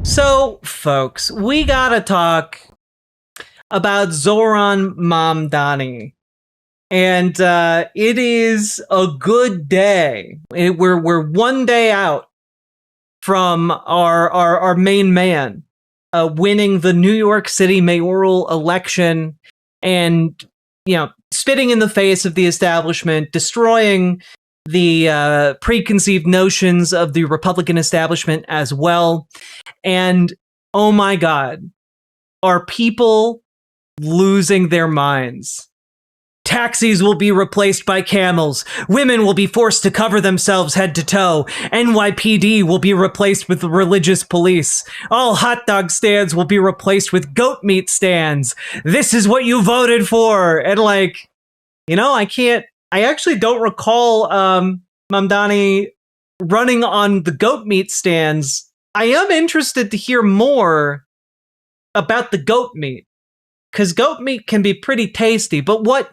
So, folks, we gotta talk about Zohran Mamdani. And it is a good day. We're one day out from our main man winning the New York City mayoral election and, spitting in the face of the establishment, destroying the preconceived notions of the Republican establishment as well. And oh my God, are people losing their minds? Taxis will be replaced by camels. Women will be forced to cover themselves head to toe. NYPD will be replaced with religious police. All hot dog stands will be replaced with goat meat stands. This is what you voted for. And I actually don't recall Mamdani running on the goat meat stands. I am interested to hear more about the goat meat, because goat meat can be pretty tasty, but what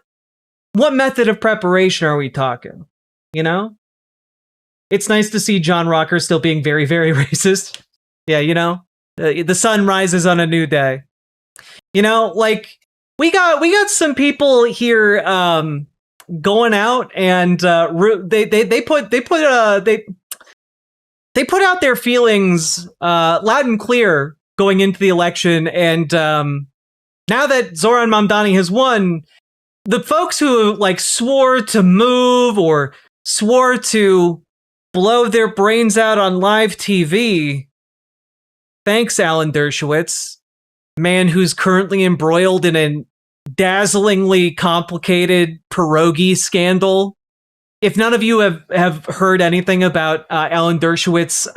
method of preparation are we talking? It's nice to see John Rocker still being very, very racist. Yeah, the sun rises on a new day. We got some people here going out and they put out their feelings loud and clear going into the election, and now that Zohran Mamdani has won, the folks who swore to move or swore to blow their brains out on live TV, thanks Alan Dershowitz, man who's currently embroiled in a dazzlingly complicated pierogi scandal. If none of you have heard anything about Alan Dershowitz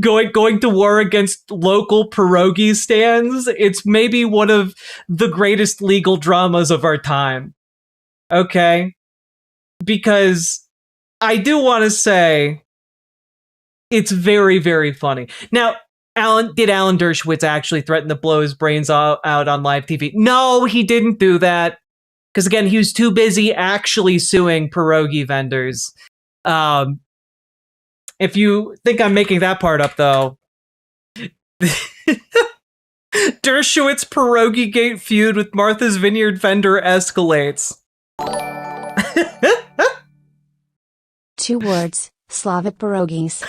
going to war against local pierogi stands, it's maybe one of the greatest legal dramas of our time. Okay? Because I do want to say it's very, very funny. Now, did Alan Dershowitz actually threaten to blow his brains out on live TV? No, he didn't do that. Because again, he was too busy actually suing pierogi vendors. If you think I'm making that part up, though, Dershowitz pierogi gate feud with Martha's Vineyard vendor escalates. 2 words, Slavic pierogies.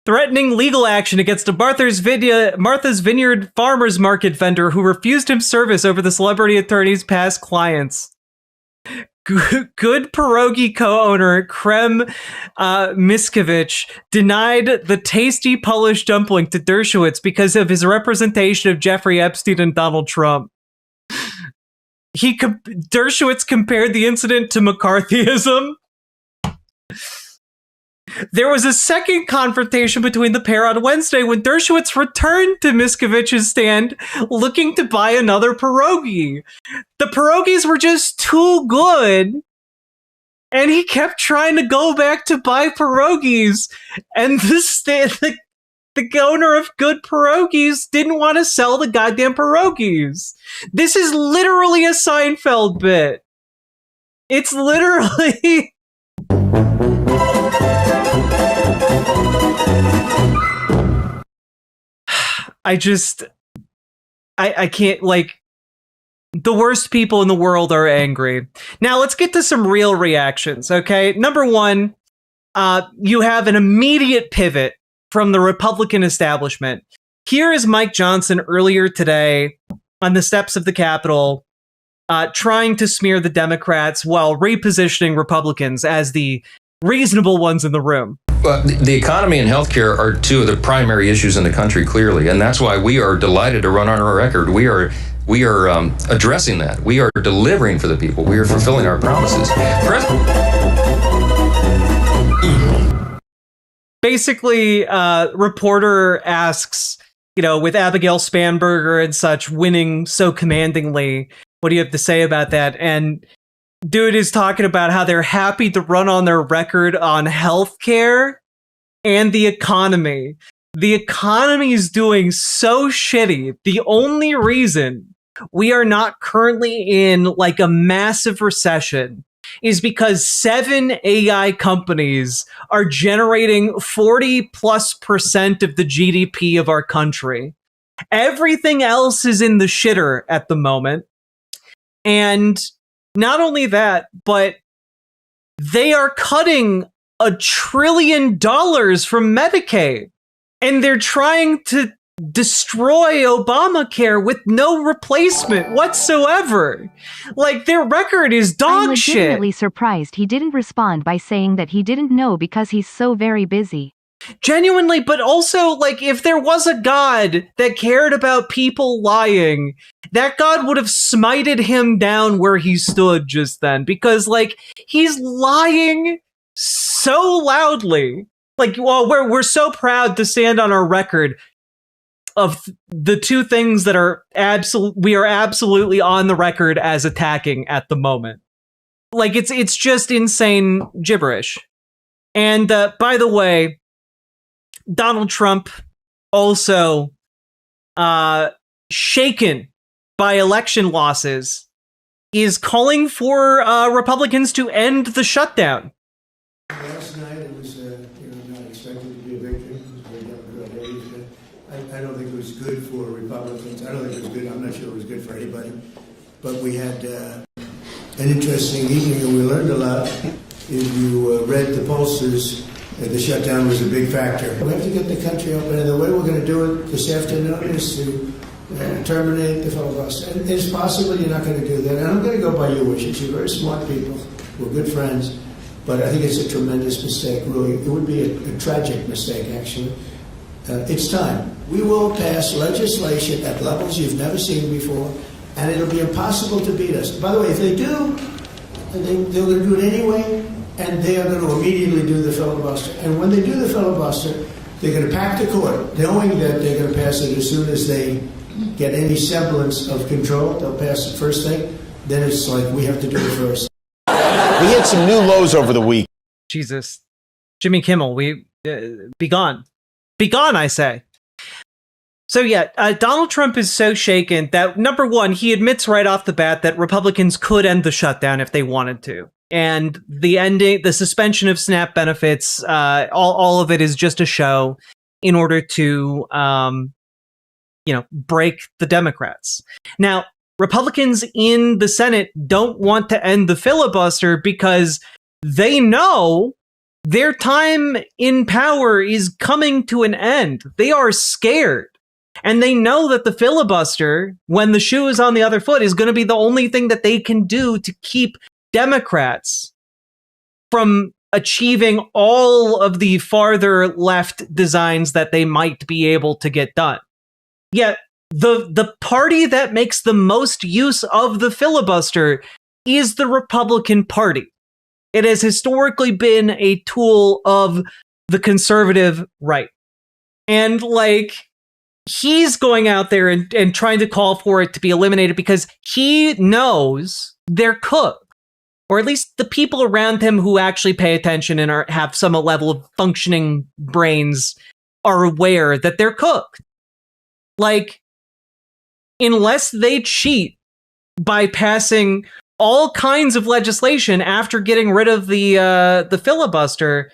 Threatening legal action against a Martha's Vineyard farmers market vendor who refused him service over the celebrity attorney's past clients. Good pierogi co-owner Krem Miskovich denied the tasty Polish dumpling to Dershowitz because of his representation of Jeffrey Epstein and Donald Trump. Dershowitz compared the incident to McCarthyism. There was a second confrontation between the pair on Wednesday when Dershowitz returned to Miskovich's stand looking to buy another pierogi. The pierogies were just too good, and he kept trying to go back to buy pierogies, and the owner of Good Pierogies didn't want to sell the goddamn pierogies. This is literally a Seinfeld bit. It's literally... I can't, the worst people in the world are angry. Now, let's get to some real reactions, okay? Number one, you have an immediate pivot from the Republican establishment. Here is Mike Johnson earlier today on the steps of the Capitol, trying to smear the Democrats while repositioning Republicans as the reasonable ones in the room. Well, the economy and healthcare are 2 of the primary issues in the country, clearly, and that's why we are delighted to run on our record. We are addressing that. We are delivering for the people. We are fulfilling our promises. Basically, reporter asks, with Abigail Spanberger and such winning so commandingly, what do you have to say about that? And dude is talking about how they're happy to run on their record on healthcare and the economy. The economy is doing so shitty. The only reason we are not currently in a massive recession is because 7 AI companies are generating 40+% of the GDP of our country. Everything else is in the shitter at the moment. And not only that, but they are cutting $1 trillion from Medicaid. And they're trying to destroy Obamacare with no replacement whatsoever. Like, their record is dog shit. I'm legitimately surprised he didn't respond by saying that he didn't know because he's so very busy. Genuinely, but also, like, if there was a god that cared about people lying, that god would have smited him down where he stood just then, because, like, he's lying so loudly. Like, well, we're so proud to stand on our record of the two things that are we are absolutely on the record as attacking at the moment. Like, it's just insane gibberish. And by the way, Donald Trump, also shaken by election losses, is calling for Republicans to end the shutdown. Last night it was not expected to be a victory. I don't think it was good for Republicans. I don't think it was good. I'm not sure it was good for anybody. But we had an interesting evening, and we learned a lot. If you read the pollsters, the shutdown was a big factor. We have to get the country open, and the way we're going to do it this afternoon is to terminate the filibuster. And it's possible you're not going to do that. And I'm going to go by your wishes. You're very smart people. We're good friends. But I think it's a tremendous mistake, really. It would be a tragic mistake, actually. It's time. We will pass legislation at levels you've never seen before, and it'll be impossible to beat us. By the way, if they do, they're going to do it anyway, and they are going to immediately do the filibuster. And when they do the filibuster, they're going to pack the court, knowing that they're going to pass it as soon as they get any semblance of control. They'll pass it first thing. Then it's like, we have to do it first. We hit some new lows over the week. Jesus. Jimmy Kimmel, be gone. Be gone, I say. So yeah, Donald Trump is so shaken that, number one, he admits right off the bat that Republicans could end the shutdown if they wanted to. And the suspension of SNAP benefits, all of it is just a show in order to, break the Democrats. Now, Republicans in the Senate don't want to end the filibuster because they know their time in power is coming to an end. They are scared. And they know that the filibuster, when the shoe is on the other foot, is going to be the only thing that they can do to keep Democrats from achieving all of the farther left designs that they might be able to get done. Yet, the party that makes the most use of the filibuster is the Republican Party. It has historically been a tool of the conservative right. And, like, he's going out there and trying to call for it to be eliminated because he knows they're cooked. Or at least the people around him who actually pay attention and have some level of functioning brains are aware that they're cooked. Like, unless they cheat by passing all kinds of legislation after getting rid of the filibuster,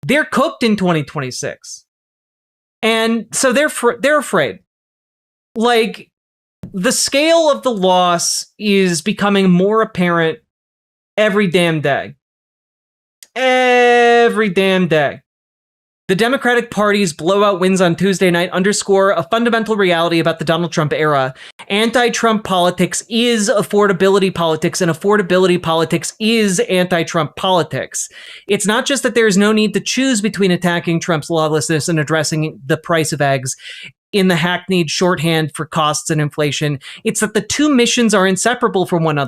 they're cooked in 2026. And so they're afraid. Like, the scale of the loss is becoming more apparent every damn day. Every damn day. The Democratic Party's blowout wins on Tuesday night underscore a fundamental reality about the Donald Trump era. Anti-Trump politics is affordability politics, and affordability politics is anti-Trump politics. It's not just that there is no need to choose between attacking Trump's lawlessness and addressing the price of eggs in the hackneyed shorthand for costs and inflation. It's that the two missions are inseparable from one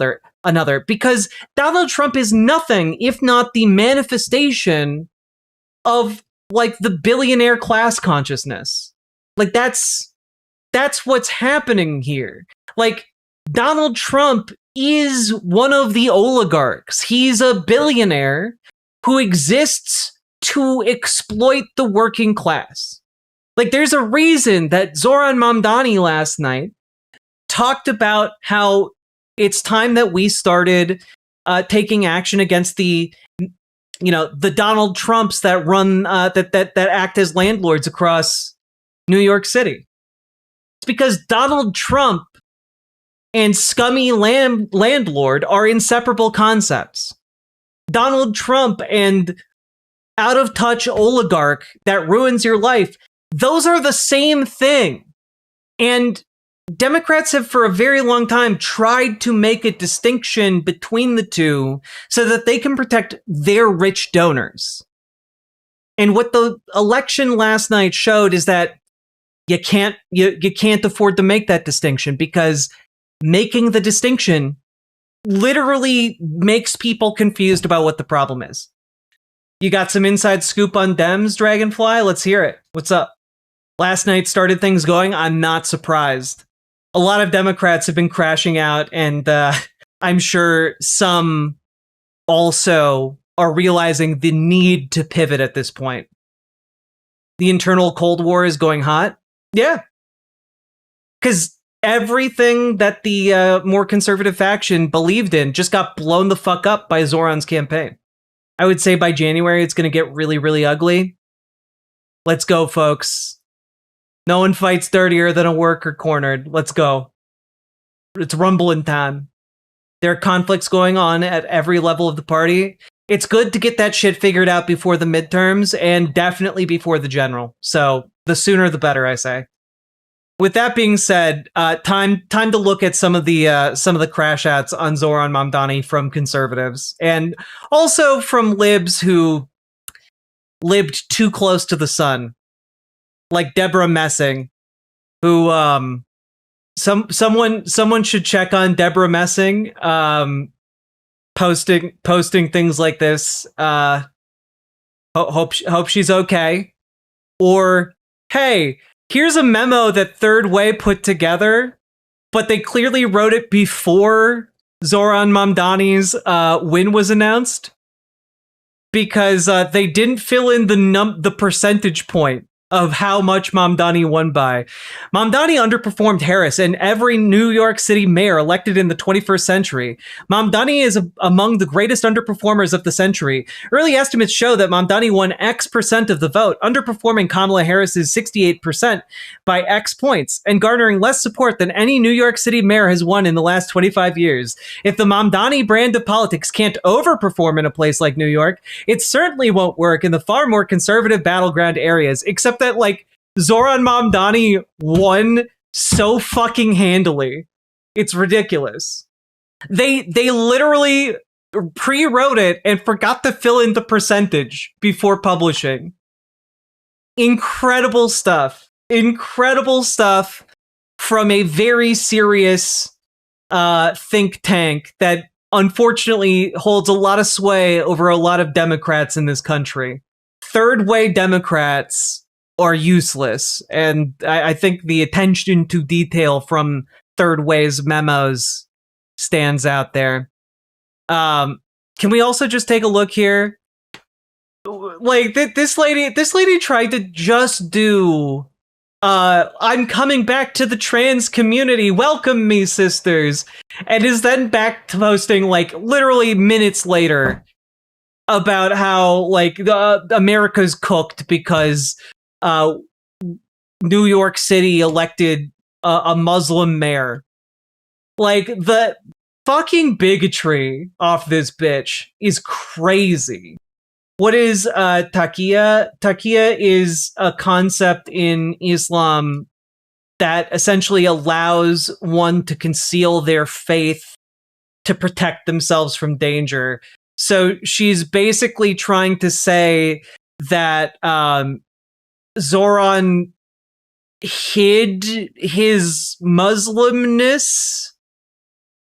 another, because Donald Trump is nothing if not the manifestation of, like, the billionaire class consciousness. Like, that's what's happening here. Like, Donald Trump is one of the oligarchs. He's a billionaire who exists to exploit the working class. Like, there's a reason that Zohran Mamdani last night talked about how it's time that we started taking action against the Donald Trumps that run that act as landlords across New York City. It's because Donald Trump and scummy landlord are inseparable concepts. Donald Trump and out-of-touch oligarch that ruins your life, those are the same thing. And Democrats have for a very long time tried to make a distinction between the two so that they can protect their rich donors. And what the election last night showed is that you can't afford to make that distinction, because making the distinction literally makes people confused about what the problem is. You got some inside scoop on Dems, Dragonfly? Let's hear it. What's up? Last night started things going. I'm not surprised. A lot of Democrats have been crashing out, and I'm sure some also are realizing the need to pivot at this point. The internal Cold War is going hot. Yeah. Because everything that the more conservative faction believed in just got blown the fuck up by Zohran's campaign. I would say by January, it's going to get really, really ugly. Let's go, folks. No one fights dirtier than a worker cornered. Let's go. It's rumbling time. There are conflicts going on at every level of the party. It's good to get that shit figured out before the midterms, and definitely before the general. So the sooner the better, I say. With that being said, time to look at some of the crash outs on Zohran Mamdani from conservatives, and also from libs who lived too close to the sun, like Deborah Messing, who someone should check on Deborah Messing, posting things like this. Hope she's okay. Or hey, here's a memo that Third Way put together, but they clearly wrote it before Zohran Mamdani's win was announced, because they didn't fill in the percentage point of how much Mamdani won by. Mamdani underperformed Harris and every New York City mayor elected in the 21st century. Mamdani is among the greatest underperformers of the century. Early estimates show that Mamdani won X% of the vote, underperforming Kamala Harris's 68% by X points, and garnering less support than any New York City mayor has won in the last 25 years. If the Mamdani brand of politics can't overperform in a place like New York, it certainly won't work in the far more conservative battleground areas, except that, like, Zohran Mamdani won so fucking handily. It's ridiculous. They literally pre-wrote it and forgot to fill in the percentage before publishing. Incredible stuff. Incredible stuff from a very serious think tank that unfortunately holds a lot of sway over a lot of Democrats in this country. Third Way Democrats are useless, and I think the attention to detail from Third Way's memos stands out there. Can we also just take a look here? Like, this lady tried to just do I'm coming back to the trans community, welcome me, sisters, and is then back to posting, like, literally minutes later about how, like, America's cooked because New York City elected a Muslim mayor. Like, the fucking bigotry off this bitch is crazy. What is taqiyya? Taqiyya is a concept in Islam that essentially allows one to conceal their faith to protect themselves from danger. So she's basically trying to say that Zohran hid his Muslimness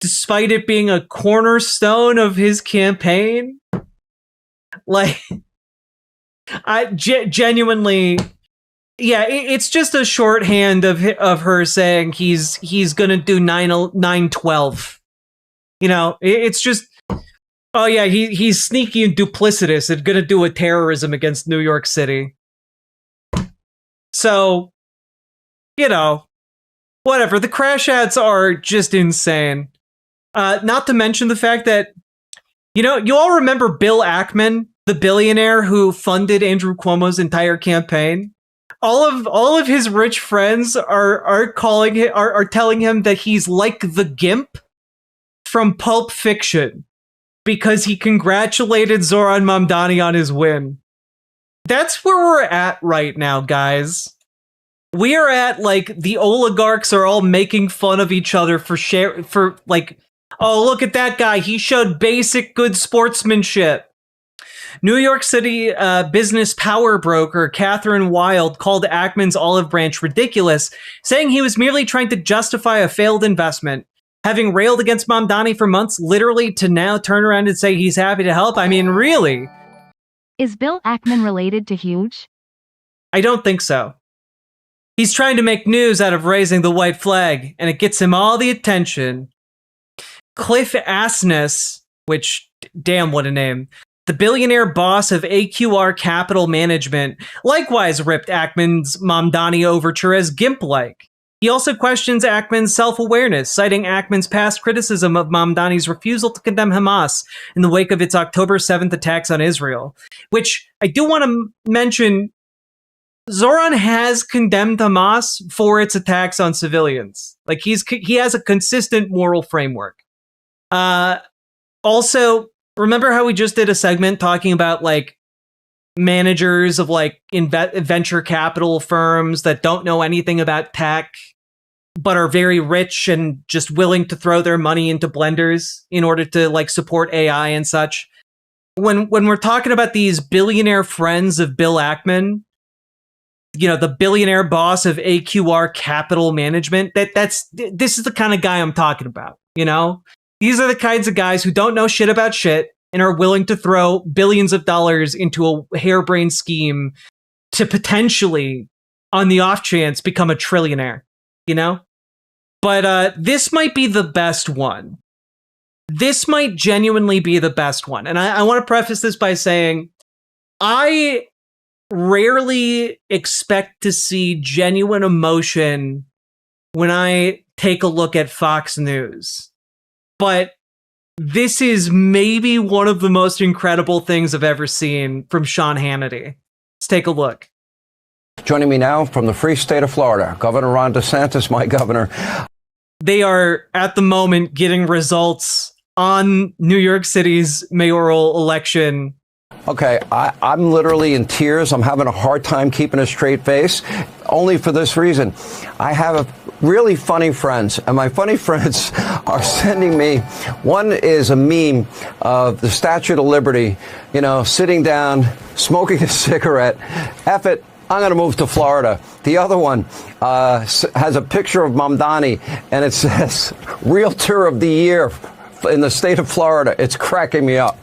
despite it being a cornerstone of his campaign. Like, I genuinely, yeah, it's just a shorthand of her saying he's gonna do 9/12. You know, it's just, oh yeah, he's sneaky and duplicitous and gonna do a terrorism against New York City. So, you know, whatever. The crash outs are just insane. Not to mention the fact that You know, you all remember Bill Ackman, the billionaire who funded Andrew Cuomo's entire campaign? All of his rich friends are telling him that he's like the Gimp from Pulp Fiction because he congratulated Zohran Mamdani on his win. That's where we're at right now, guys. We are at, like, the oligarchs are all making fun of each other for like, oh, look at that guy. He showed basic good sportsmanship. New York City business power broker Catherine Wild called Ackman's olive branch ridiculous, saying he was merely trying to justify a failed investment. Having railed against Mamdani for months, literally to now turn around and say he's happy to help. I mean, really? Is Bill Ackman related to Huge? I don't think so. He's trying to make news out of raising the white flag, and it gets him all the attention. Cliff Asness, which, damn, what a name, the billionaire boss of AQR Capital Management, likewise ripped Ackman's Mamdani overture as Gimp-like. He also questions Ackman's self-awareness, citing Ackman's past criticism of Mamdani's refusal to condemn Hamas in the wake of its October 7th attacks on Israel. Which, I do want to mention, Zohran has condemned Hamas for its attacks on civilians. Like, he has a consistent moral framework. Also, remember how we just did a segment talking about, like, managers of, like, venture capital firms that don't know anything about tech, but are very rich and just willing to throw their money into blenders in order to, like, support AI and such? When we're talking about these billionaire friends of Bill Ackman, you know, the billionaire boss of AQR Capital Management, this is the kind of guy I'm talking about, you know? These are the kinds of guys who don't know shit about shit and are willing to throw billions of dollars into a harebrained scheme to potentially, on the off chance, become a trillionaire, you know? But this might be the best one. This might genuinely be the best one. And I want to preface this by saying, I rarely expect to see genuine emotion when I take a look at Fox News. But this is maybe one of the most incredible things I've ever seen from Sean Hannity. Let's take a look. Joining me now from the free state of Florida, Governor Ron DeSantis, my governor. They are, at the moment, getting results on New York City's mayoral election. Okay, I'm literally in tears. I'm having a hard time keeping a straight face, only for this reason. I have really funny friends, and my funny friends are sending me, one is a meme of the Statue of Liberty, you know, sitting down, smoking a cigarette. F it, I'm going to move to Florida. The other one has a picture of Mamdani, and it says, Realtor of the Year in the state of Florida. It's cracking me up.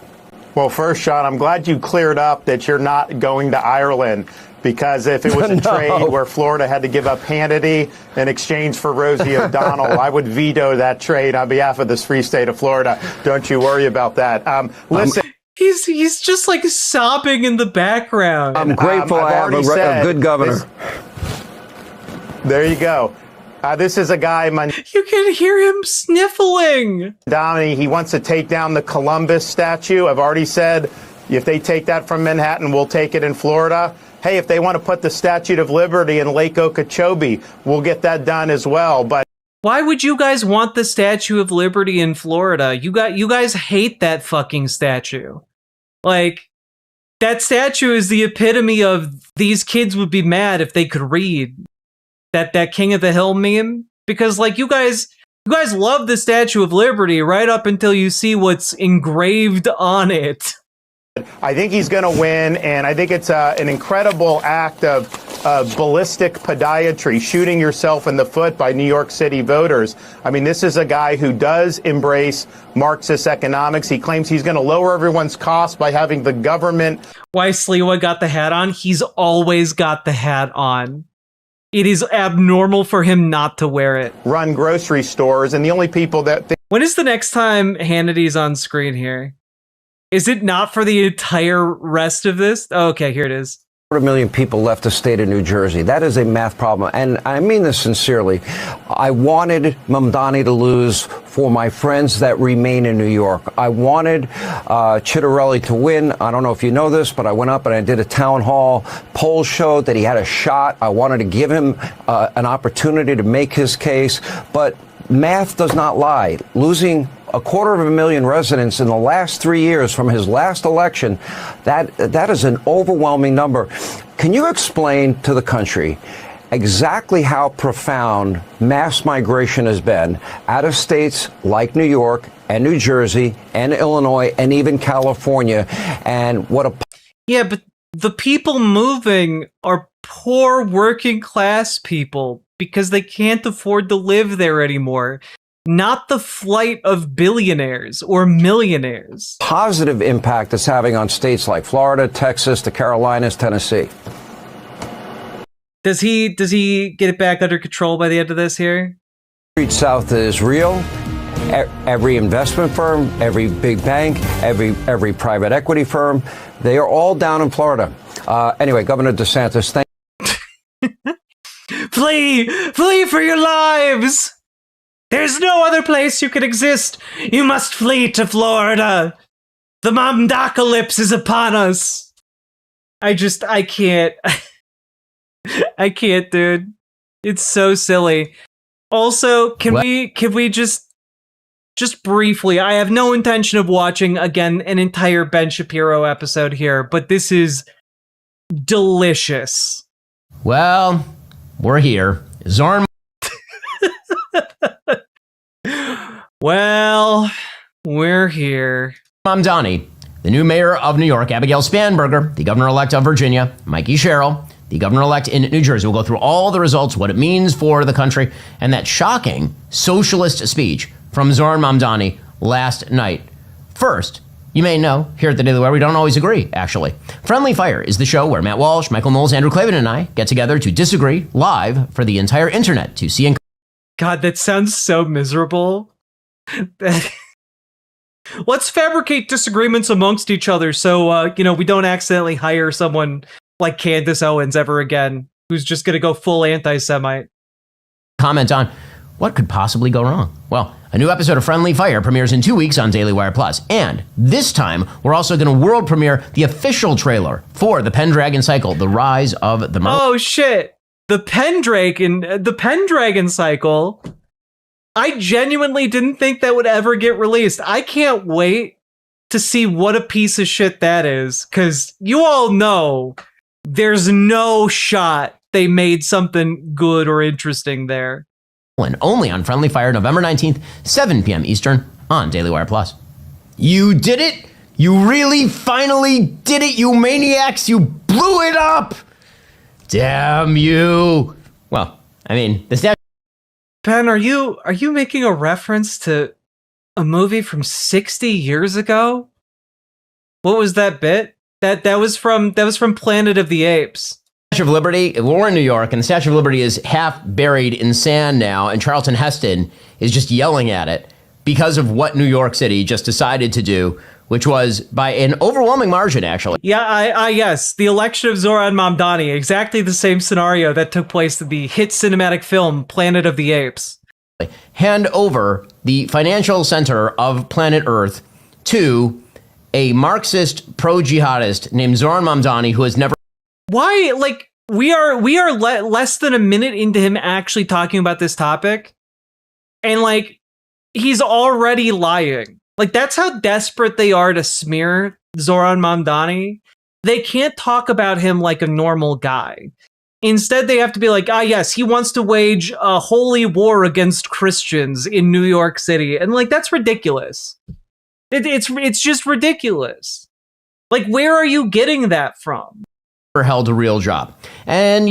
Well, first, Sean, I'm glad you cleared up that you're not going to Ireland, because if it was a trade where Florida had to give up Hannity in exchange for Rosie O'Donnell, I would veto that trade on behalf of this free state of Florida. Don't you worry about that. Listen. He's just like sobbing in the background. I'm grateful I have a good governor. There you go. This is a guy, you can hear him sniffling. Mamdani, he wants to take down the Columbus statue. I've already said, if they take that from Manhattan, we'll take it in Florida. Hey, if they want to put the Statue of Liberty in Lake Okeechobee, we'll get that done as well. But why would you guys want the Statue of Liberty in Florida? You guys hate that fucking statue. Like, that statue is the epitome of these kids would be mad if they could read. That King of the Hill meme, because, like, you guys love the Statue of Liberty right up until you see what's engraved on it. I think he's going to win, and I think it's an incredible act of ballistic podiatry, shooting yourself in the foot by New York City voters. I mean, this is a guy who does embrace Marxist economics. He claims he's going to lower everyone's costs by having the government. Why Sliwa got the hat on? He's always got the hat on. It is abnormal for him not to wear it. Run grocery stores, and the only people that... When is the next time Hannity's on screen here? Is it not for the entire rest of this? Oh, okay, here it is. million people left the state of New Jersey. That is a math problem. And I mean this sincerely. I wanted Mamdani to lose for my friends that remain in New York. I wanted Chitterelli to win. I don't know if you know this, but I went up and I did a town hall. Polls showed that he had a shot. I wanted to give him an opportunity to make his case. But math does not lie. Losing 250,000 residents in the last 3 years from his last election, that is an overwhelming number. Can you explain to the country exactly how profound mass migration has been out of states like New York and New Jersey and Illinois and even California, and what a... Yeah, but the people moving are poor working class people because they can't afford to live there anymore. Not the flight of billionaires or millionaires. Positive impact it's having on states like Florida, Texas, the Carolinas, Tennessee. Does he get it back under control by the end of this here? Street South is real. Every investment firm, every big bank, every private equity firm, they are all down in Florida. Anyway, Governor DeSantis, thank Flee! Flee for your lives! There's no other place you can exist. You must flee to Florida. The Mamdacalypse is upon us. I can't. I can't, dude. It's so silly. Also, can we just briefly, I have no intention of watching again an entire Ben Shapiro episode here, but this is delicious. Well, we're here. Zohran Well, we're here. Mamdani, the new mayor of New York, Abigail Spanberger, the governor-elect of Virginia, Mikey Sherrill, the governor-elect in New Jersey. We'll go through all the results, what it means for the country, and that shocking socialist speech from Zohran Mamdani last night. First, you may know, here at the Daily Wire, we don't always agree, actually. Friendly Fire is the show where Matt Walsh, Michael Knowles, Andrew Klavan, and I get together to disagree live for the entire internet to see and... God, that sounds so miserable. Let's fabricate disagreements amongst each other so, we don't accidentally hire someone like Candace Owens ever again, who's just going to go full anti-Semite. Comment on what could possibly go wrong. Well, a new episode of Friendly Fire premieres in 2 weeks on Daily Wire Plus. And this time, we're also going to world premiere the official trailer for the Pendragon Cycle, The Rise of the... Oh, shit. The Pendragon Cycle... I genuinely didn't think that would ever get released. I can't wait to see what a piece of shit that is, because you all know there's no shot they made something good or interesting there. And only on Friendly Fire, November 19th, 7 p.m. Eastern on Daily Wire Plus. You did it! You really finally did it, you maniacs! You blew it up! Damn you! Well, I mean, the statue... Ben, are you making a reference to a movie from 60 years ago? What was that bit? That was from Planet of the Apes. Statue of Liberty, we're in New York, and the Statue of Liberty is half buried in sand now, and Charlton Heston is just yelling at it because of what New York City just decided to do, which was by an overwhelming margin, actually. Yeah, yes, the election of Zohran Mamdani, exactly the same scenario that took place in the hit cinematic film Planet of the Apes. Hand over the financial center of planet Earth to a Marxist pro-jihadist named Zohran Mamdani, who has never... Why? Like, we are less than a minute into him actually talking about this topic, and like, he's already lying. Like, that's how desperate they are to smear Zohran Mamdani. They can't talk about him like a normal guy. Instead, they have to be like, yes, he wants to wage a holy war against Christians in New York City. And like, that's ridiculous. It's just ridiculous. Like, where are you getting that from? Held a real job. And,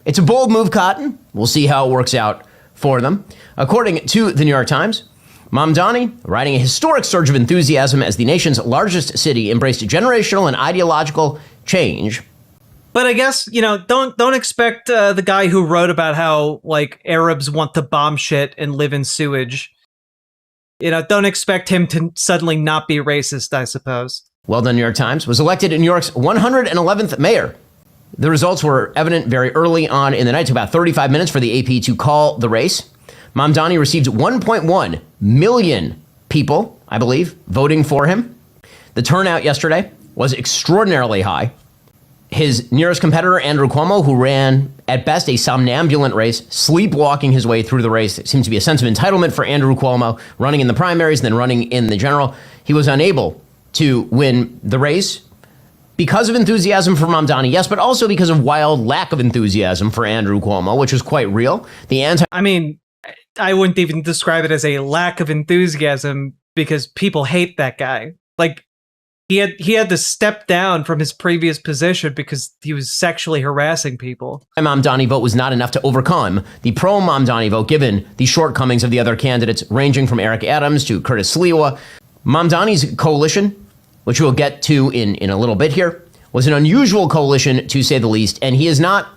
it's a bold move, Cotton. We'll see how it works out for them. According to the New York Times, Mamdani, riding a historic surge of enthusiasm as the nation's largest city, embraced generational and ideological change. But I guess, don't expect the guy who wrote about how, like, Arabs want to bomb shit and live in sewage. Don't expect him to suddenly not be racist, I suppose. Well done, New York Times. Was elected New York's 111th mayor. The results were evident very early on in the night. It took about 35 minutes for the AP to call the race. Mamdani received 1.1 million people, I believe, voting for him. The turnout yesterday was extraordinarily high. His nearest competitor, Andrew Cuomo, who ran at best a somnambulant race, sleepwalking his way through the race. It seemed to be a sense of entitlement for Andrew Cuomo, running in the primaries, then running in the general. He was unable to win the race because of enthusiasm for Mamdani, yes, but also because of wild lack of enthusiasm for Andrew Cuomo, which is quite real. I mean, I wouldn't even describe it as a lack of enthusiasm because people hate that guy. Like, he had to step down from his previous position because he was sexually harassing people. Mamdani vote was not enough to overcome the pro-Mamdani vote, given the shortcomings of the other candidates, ranging from Eric Adams to Curtis Sliwa. Mamdani's coalition, which we'll get to in a little bit here, was an unusual coalition, to say the least, and he is not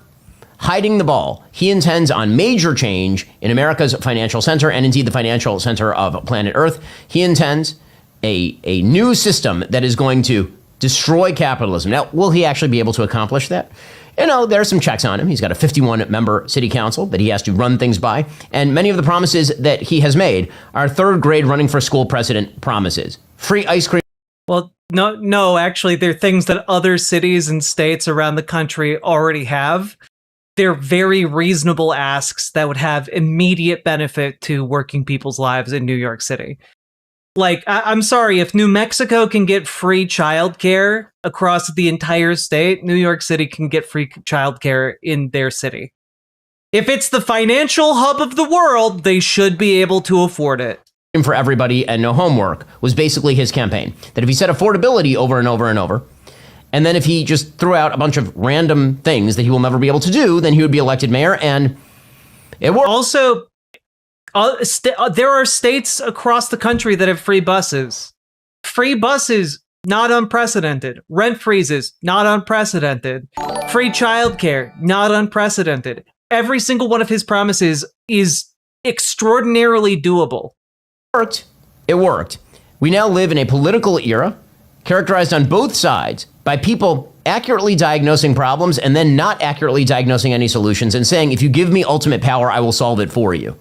hiding the ball. He intends on major change in America's financial center, and indeed the financial center of planet Earth. He intends a new system that is going to destroy capitalism. Now, will he actually be able to accomplish that? You know, there are some checks on him. He's got a 51-member city council that he has to run things by. And many of the promises that he has made are third-grade running for school president promises. Free ice cream. Well, no, actually, they're things that other cities and states around the country already have. They're very reasonable asks that would have immediate benefit to working people's lives in New York City. Like, I'm sorry, if New Mexico can get free childcare across the entire state, New York City can get free childcare in their city. If it's the financial hub of the world, they should be able to afford it. For everybody and no homework was basically his campaign. That if he said affordability over and over and over, and then if he just threw out a bunch of random things that he will never be able to do, then he would be elected mayor, and it worked. Also, there are states across the country that have free buses. Free buses, not unprecedented. Rent freezes, not unprecedented. Free childcare, not unprecedented. Every single one of his promises is extraordinarily doable. It worked. We now live in a political era characterized on both sides by people accurately diagnosing problems and then not accurately diagnosing any solutions and saying, if you give me ultimate power, I will solve it for you.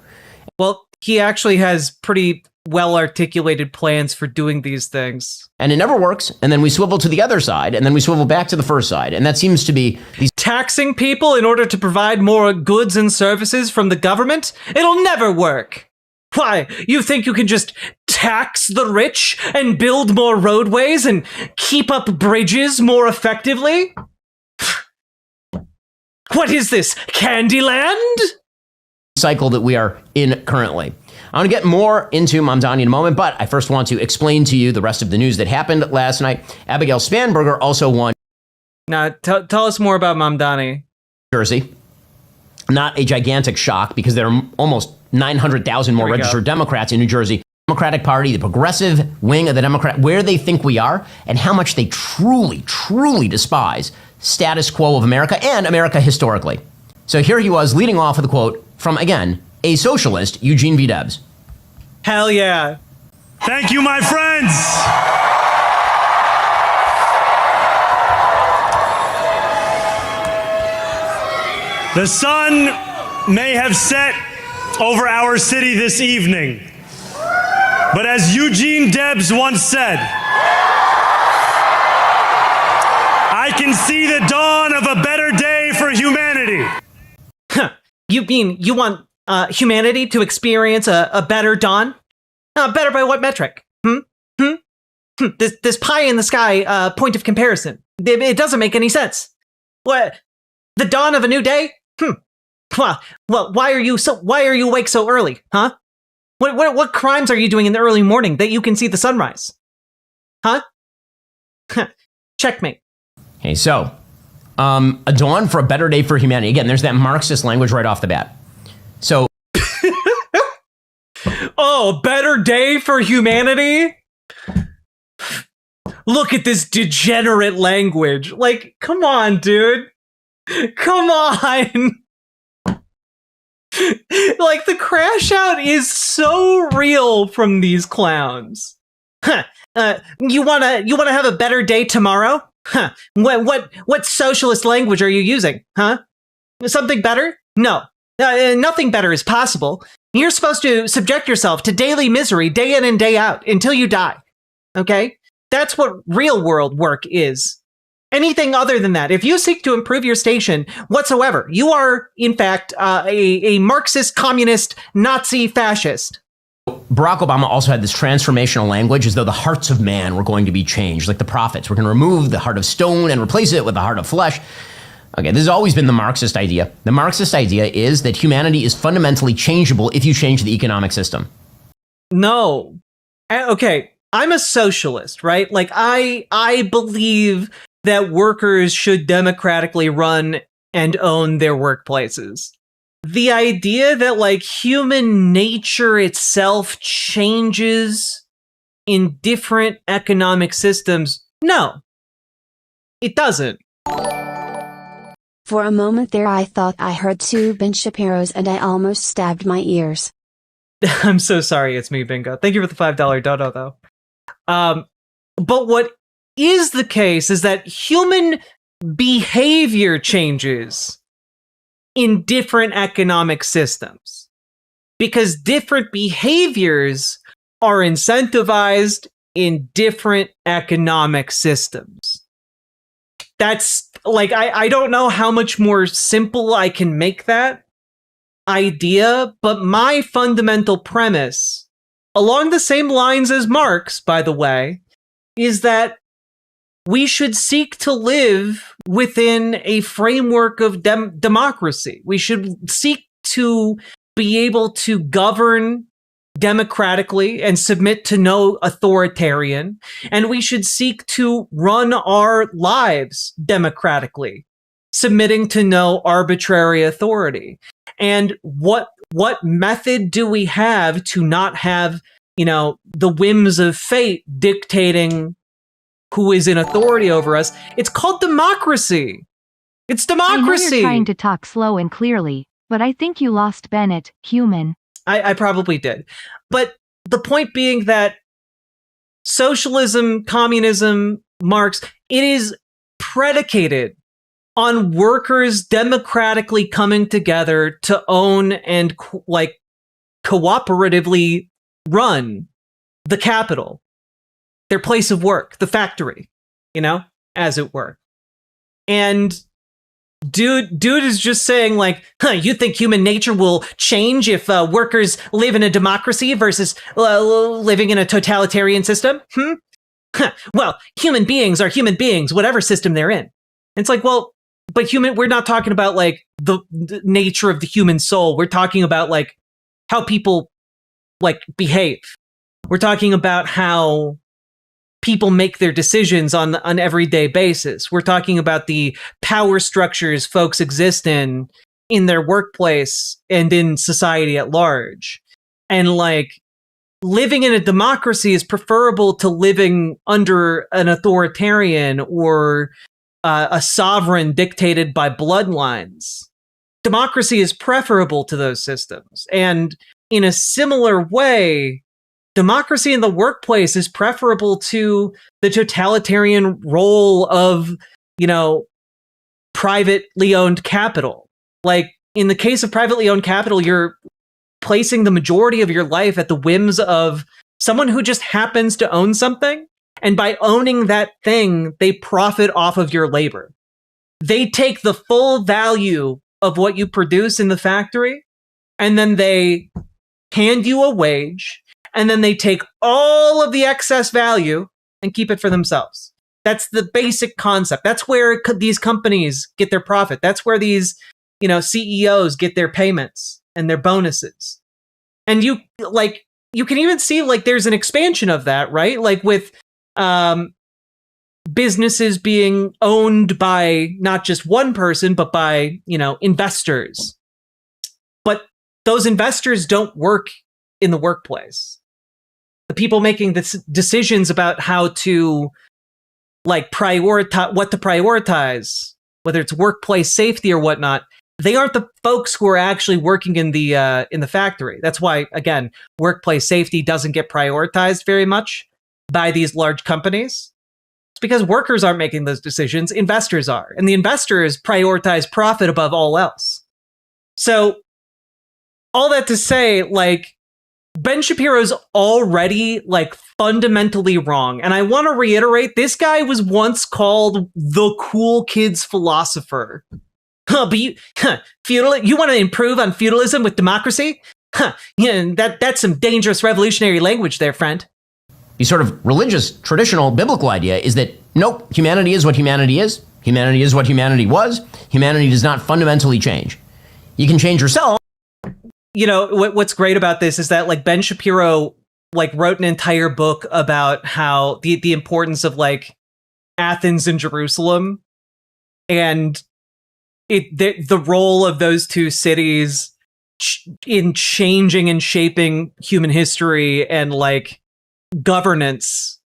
Well, he actually has pretty well-articulated plans for doing these things. And it never works, and then we swivel to the other side, and then we swivel back to the first side, and that seems to be... Taxing people in order to provide more goods and services from the government? It'll never work! Why, you think you can just tax the rich and build more roadways and keep up bridges more effectively? What is this, Candyland? Cycle that we are in currently. I want to get more into Mamdani in a moment, but I first want to explain to you the rest of the news that happened last night. Abigail Spanberger also won. Now, tell us more about Mamdani. Jersey. Not a gigantic shock because there are almost 900,000 more registered Democrats in New Jersey. Democratic Party, the progressive wing of the Democrat, where they think we are and how much they truly, truly despise status quo of America and America historically. So here he was leading off with a quote from, again, a socialist, Eugene V. Debs. Hell yeah. Thank you, my friends. The sun may have set over our city this evening, but as Eugene Debs once said, I can see the dawn of a better day for humanity. Huh. You mean you want humanity to experience a better dawn? Better by what metric? This pie in the sky point of comparison. It doesn't make any sense. What? The dawn of a new day? Well, why are you awake so early? Huh? What crimes are you doing in the early morning that you can see the sunrise? Huh? Checkmate. Okay, so a dawn for a better day for humanity. Again, there's that Marxist language right off the bat. So, oh, better day for humanity? Look at this degenerate language. Like, come on, dude. Come on. Like, the crash out is so real from these clowns. You wanna have a better day tomorrow? Huh? What socialist language are you using? Huh? Something better? No. Nothing better is possible. You're supposed to subject yourself to daily misery day in and day out until you die. Okay? That's what real world work is. Anything other than that, if you seek to improve your station whatsoever, you are, in fact, a Marxist, communist, Nazi, fascist. Barack Obama also had this transformational language as though the hearts of man were going to be changed, like the prophets. We're going to remove the heart of stone and replace it with the heart of flesh. Okay, this has always been the Marxist idea. The Marxist idea is that humanity is fundamentally changeable if you change the economic system. No. Okay, I'm a socialist, right? Like, I believe that workers should democratically run and own their workplaces. The idea that, like, human nature itself changes in different economic systems, no, it doesn't. For a moment there I thought I heard two Ben Shapiros and I almost stabbed my ears. I'm so sorry, it's me, Bingo. Thank you for the $5 dono, though. But what is the case is that human behavior changes in different economic systems because different behaviors are incentivized in different economic systems. That's like, I don't know how much more simple I can make that idea, but my fundamental premise, along the same lines as Marx, by the way, is that we should seek to live within a framework of democracy. We should seek to be able to govern democratically and submit to no authoritarian. And we should seek to run our lives democratically, submitting to no arbitrary authority. And what method do we have to not have, you know, the whims of fate dictating who is in authority over us? It's called democracy. It's democracy. I know you're trying to talk slow and clearly, but I think you lost Bennett, human. I probably did. But the point being that socialism, communism, Marx, it is predicated on workers democratically coming together to own and cooperatively run the capital, their place of work, the factory, you know, as it were. And dude is just saying, like, you think human nature will change if workers live in a democracy versus living in a totalitarian system? Well, human beings are human beings, whatever system they're in. It's like, well, but we're not talking about, like, the nature of the human soul. We're talking about, like, how people, like, behave. We're talking about how people make their decisions on an everyday basis. We're talking about the power structures folks exist in their workplace and in society at large. And, like, living in a democracy is preferable to living under an authoritarian or a sovereign dictated by bloodlines. Democracy is preferable to those systems. And in a similar way, democracy in the workplace is preferable to the totalitarian role of, you know, privately owned capital. Like, in the case of privately owned capital, you're placing the majority of your life at the whims of someone who just happens to own something. And by owning that thing, they profit off of your labor. They take the full value of what you produce in the factory, and then they hand you a wage, and then they take all of the excess value and keep it for themselves. That's the basic concept. That's where these companies get their profit. That's where these, you know, CEOs get their payments and their bonuses. And you can even see, like, there's an expansion of that, right? Like with businesses being owned by not just one person, but by, you know, investors. But those investors don't work in the workplace. The people making the decisions about how to, like, prioritize what to prioritize, whether it's workplace safety or whatnot, they aren't the folks who are actually working in the factory. That's why, again, workplace safety doesn't get prioritized very much by these large companies. It's because workers aren't making those decisions, investors are. And the investors prioritize profit above all else. So, all that to say, like, Ben Shapiro's already, like, fundamentally wrong. And I want to reiterate, this guy was once called the cool kids philosopher. But you want to improve on feudalism with democracy? Yeah, that's some dangerous revolutionary language there, friend. The sort of religious, traditional, biblical idea is that, nope, humanity is what humanity is. Humanity is what humanity was. Humanity does not fundamentally change. You can change yourself. You know, what's great about this is that, like, Ben Shapiro, like, wrote an entire book about how the importance of, like, Athens and Jerusalem and the role of those two cities in changing and shaping human history and, like, governance.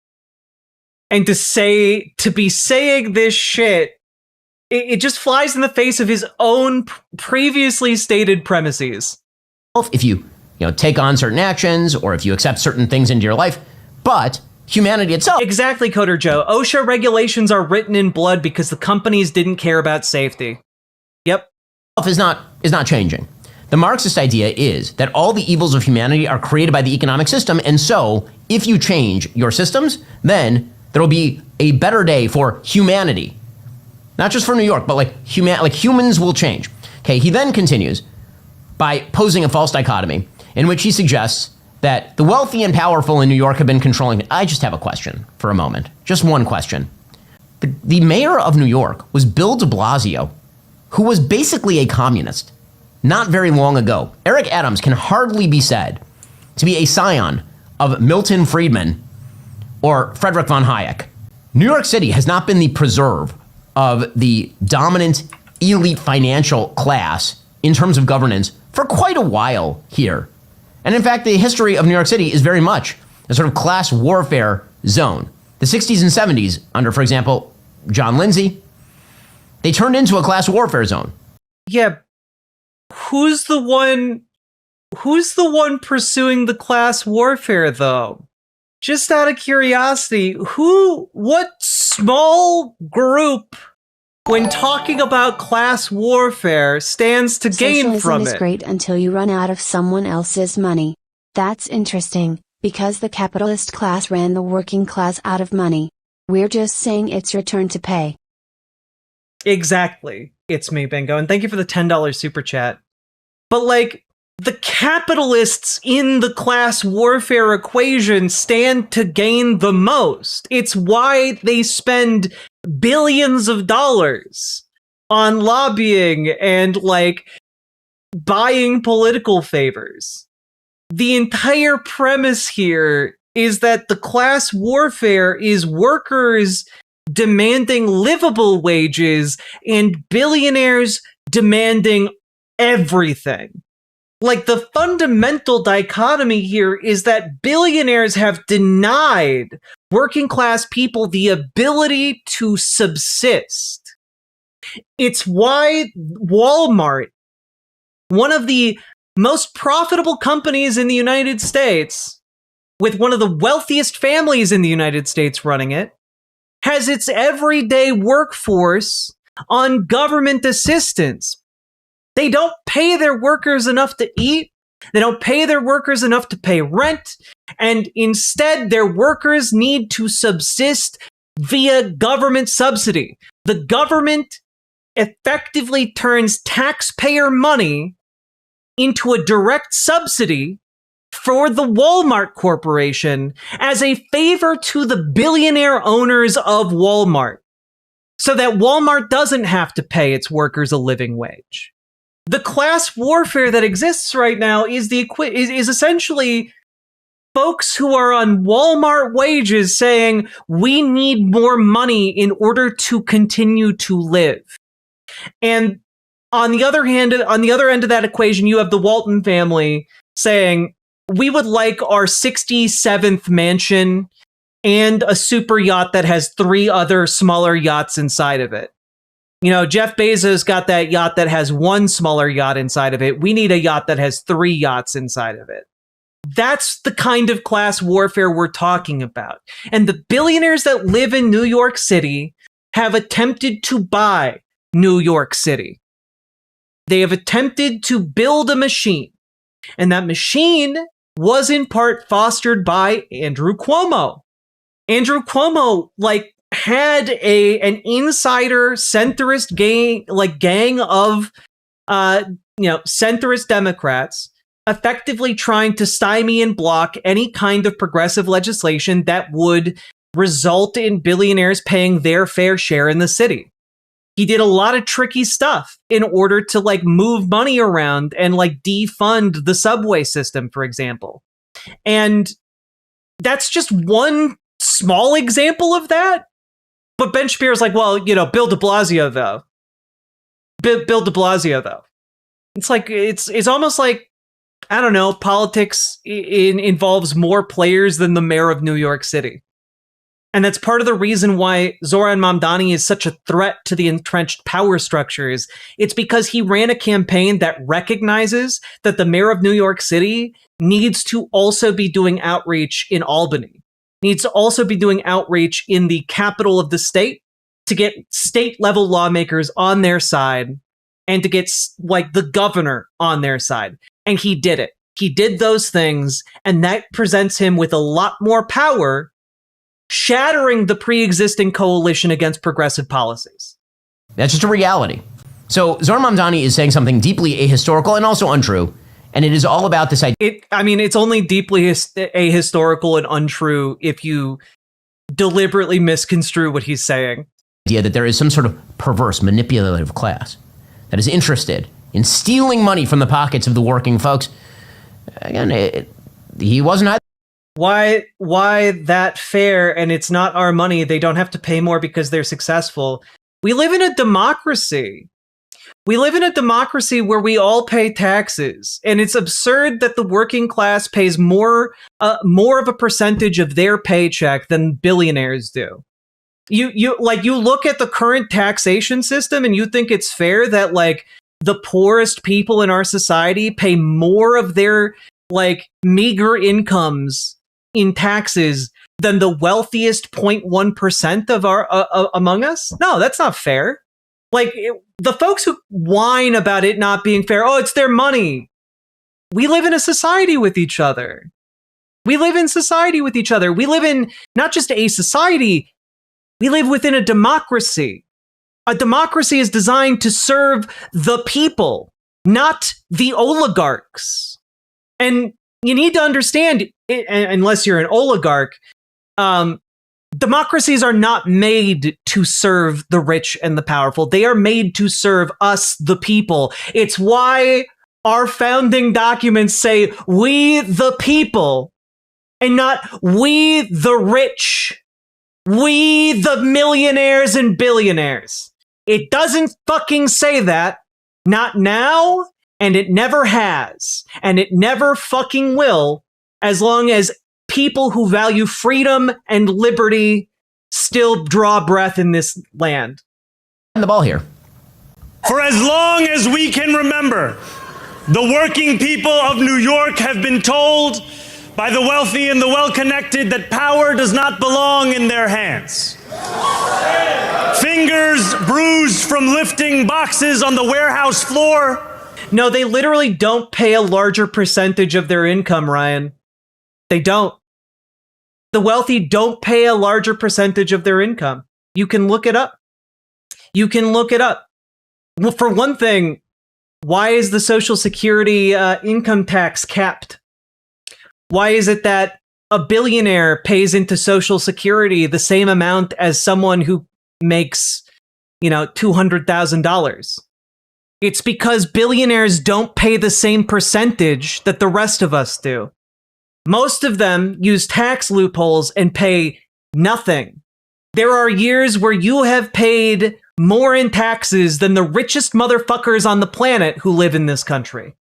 And to be saying this shit, it just flies in the face of his own previously stated premises. If you take on certain actions or if you accept certain things into your life, but humanity itself. Exactly, Coder Joe. OSHA regulations are written in blood because the companies didn't care about safety. Yep. Is not changing. The Marxist idea is that all the evils of humanity are created by the economic system, and so if you change your systems, then there will be a better day for humanity. Not just for New York, but like humans will change. Okay, he then continues by posing a false dichotomy in which he suggests that the wealthy and powerful in New York have been controlling. I just have a question for a moment. Just one question. The mayor of New York was Bill de Blasio, who was basically a communist not very long ago. Eric Adams can hardly be said to be a scion of Milton Friedman or Frederick von Hayek. New York City has not been the preserve of the dominant elite financial class in terms of governance for quite a while here. And in fact, the history of New York City is very much a sort of class warfare zone. The 60s and 70s, under, for example, John Lindsay, they turned into a class warfare zone. Yeah. Who's the one pursuing the class warfare, though? Just out of curiosity, what small group, when talking about class warfare, stands to gain from it? Socialism is great until you run out of someone else's money. That's interesting, because the capitalist class ran the working class out of money. We're just saying it's your turn to pay. Exactly. It's me, Bingo, and thank you for the $10 super chat. But, like, the capitalists in the class warfare equation stand to gain the most. It's why they spend billions of dollars on lobbying and, like, buying political favors. The entire premise here is that the class warfare is workers demanding livable wages and billionaires demanding everything. Like, the fundamental dichotomy here is that billionaires have denied working class people the ability to subsist. It's why Walmart, one of the most profitable companies in the United States, with one of the wealthiest families in the United States running it, has its everyday workforce on government assistance. They don't pay their workers enough to eat. They don't pay their workers enough to pay rent. And instead, their workers need to subsist via government subsidy. The government effectively turns taxpayer money into a direct subsidy for the Walmart Corporation as a favor to the billionaire owners of Walmart, so that Walmart doesn't have to pay its workers a living wage. The class warfare that exists right now is essentially folks who are on Walmart wages saying, we need more money in order to continue to live. And on the other hand, on the other end of that equation, you have the Walton family saying, we would like our 67th mansion and a super yacht that has 3 other smaller yachts inside of it. You know, Jeff Bezos got that yacht that has 1 smaller yacht inside of it. We need a yacht that has 3 yachts inside of it. That's the kind of class warfare we're talking about. And the billionaires that live in New York City have attempted to buy New York City. They have attempted to build a machine. And that machine was in part fostered by Andrew Cuomo. Andrew Cuomo, had an insider centrist gang of centrist Democrats effectively trying to stymie and block any kind of progressive legislation that would result in billionaires paying their fair share in the city. He did a lot of tricky stuff in order to move money around and defund the subway system, for example. And that's just one small example of that. But Ben Shapiro's Bill de Blasio though. Bill de Blasio though. It's almost like, I don't know, politics involves more players than the mayor of New York City. And that's part of the reason why Zohran Mamdani is such a threat to the entrenched power structures. It's because he ran a campaign that recognizes that the mayor of New York City needs to also be doing outreach in Albany, needs to also be doing outreach in the capital of the state to get state-level lawmakers on their side and to get the governor on their side. And he did it. He did those things, and that presents him with a lot more power, shattering the pre-existing coalition against progressive policies. That's just a reality. So Zohran Mamdani is saying something deeply ahistorical and also untrue, and it is all about this idea. It's only deeply ahistorical and untrue if you deliberately misconstrue what he's saying. Idea that there is some sort of perverse, manipulative class that is interested in stealing money from the pockets of the working folks. Again, he wasn't either. Why that fair and it's not our money? They don't have to pay more because they're successful. We live in a democracy. We live in a democracy where we all pay taxes, and it's absurd that the working class pays more of a percentage of their paycheck than billionaires do. You look at the current taxation system and you think it's fair that the poorest people in our society pay more of their meager incomes in taxes than the wealthiest 0.1% of our among us? No, that's not fair. The folks who whine about it not being fair, oh, it's their money. We live in a society with each other. We live in society with each other. We live in not just a society, we live within a democracy. A democracy is designed to serve the people, not the oligarchs. And you need to understand, unless you're an oligarch, democracies are not made to serve the rich and the powerful. They are made to serve us, the people. It's why our founding documents say, we the people, and not we the rich, we the millionaires and billionaires. It doesn't fucking say that. Not now, and it never has, and it never fucking will, as long as people who value freedom and liberty still draw breath in this land. The ball here. For as long as we can remember, the working people of New York have been told by the wealthy and the well-connected that power does not belong in their hands. Fingers bruised from lifting boxes on the warehouse floor. No, they literally don't pay a larger percentage of their income, Ryan. They don't. The wealthy don't pay a larger percentage of their income. You can look it up. You can look it up. Well, for one thing, why is the Social Security income tax capped? Why is it that a billionaire pays into Social Security the same amount as someone who makes, $200,000? It's because billionaires don't pay the same percentage that the rest of us do. Most of them use tax loopholes and pay nothing. There are years where you have paid more in taxes than the richest motherfuckers on the planet who live in this country.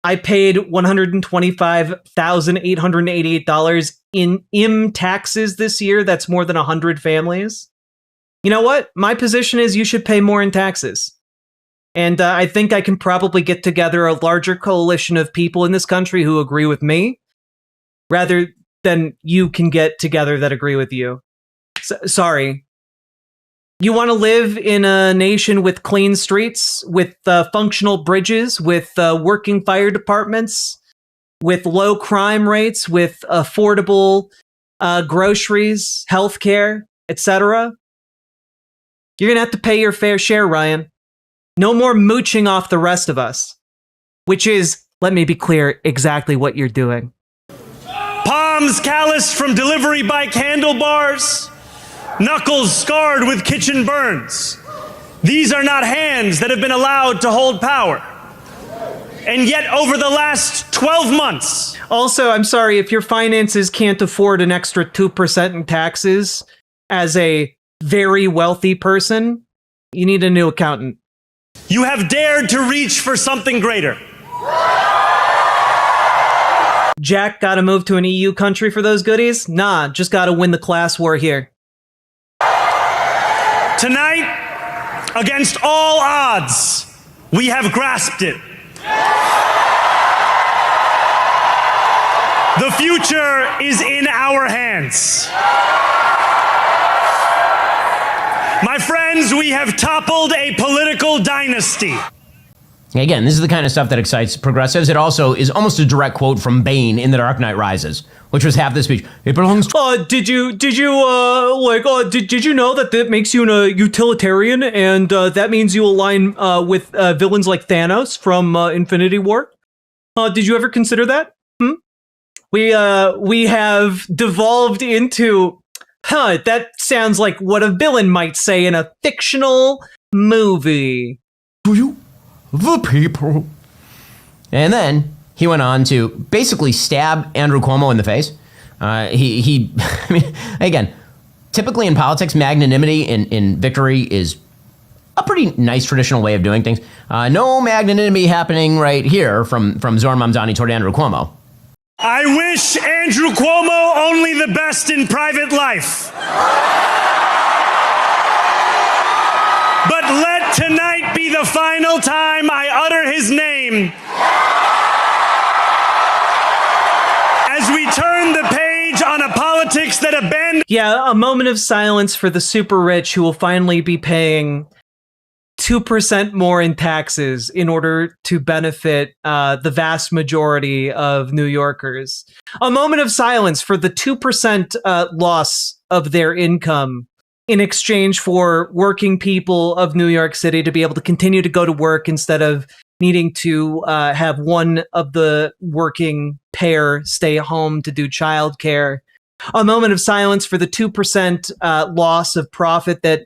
I paid $125,888 in taxes this year. That's more than 100 families. You know what? My position is you should pay more in taxes. And I think I can probably get together a larger coalition of people in this country who agree with me rather than you can get together that agree with you. Sorry. You want to live in a nation with clean streets, with functional bridges, with working fire departments, with low crime rates, with affordable groceries, healthcare, etc. You're going to have to pay your fair share, Ryan. No more mooching off the rest of us. Which is, let me be clear, exactly what you're doing. Palms calloused from delivery bike handlebars, knuckles scarred with kitchen burns. These are not hands that have been allowed to hold power. And yet, over the last 12 months... Also, I'm sorry, if your finances can't afford an extra 2% in taxes as a very wealthy person, you need a new accountant. You have dared to reach for something greater. Jack, gotta move to an EU country for those goodies? Nah, just gotta win the class war here. Tonight, against all odds, we have grasped it. The future is in our hands. My friends, we have toppled a political dynasty. Again, this is the kind of stuff that excites progressives. It also is almost a direct quote from Bane in The Dark Knight Rises, which was half the speech. It belongs to... Did you know that that makes you a utilitarian, and that means you align with villains like Thanos from Infinity War? Did you ever consider that? We have devolved into... that sounds like what a villain might say in a fictional movie. Do you? The people. And then he went on to basically stab Andrew Cuomo in the face. I mean, again, typically in politics, magnanimity in victory is a pretty nice traditional way of doing things. No magnanimity happening right here from Zohran Mamdani toward Andrew Cuomo. I wish Andrew Cuomo only the best in private life. But let tonight be the final time I utter his name as we turn the page on a politics that abandons... Yeah, a moment of silence for the super rich who will finally be paying 2% more in taxes in order to benefit the vast majority of New Yorkers. A moment of silence for the 2% loss of their income in exchange for working people of New York City to be able to continue to go to work instead of needing to have one of the working pair stay home to do childcare. A moment of silence for the 2% loss of profit that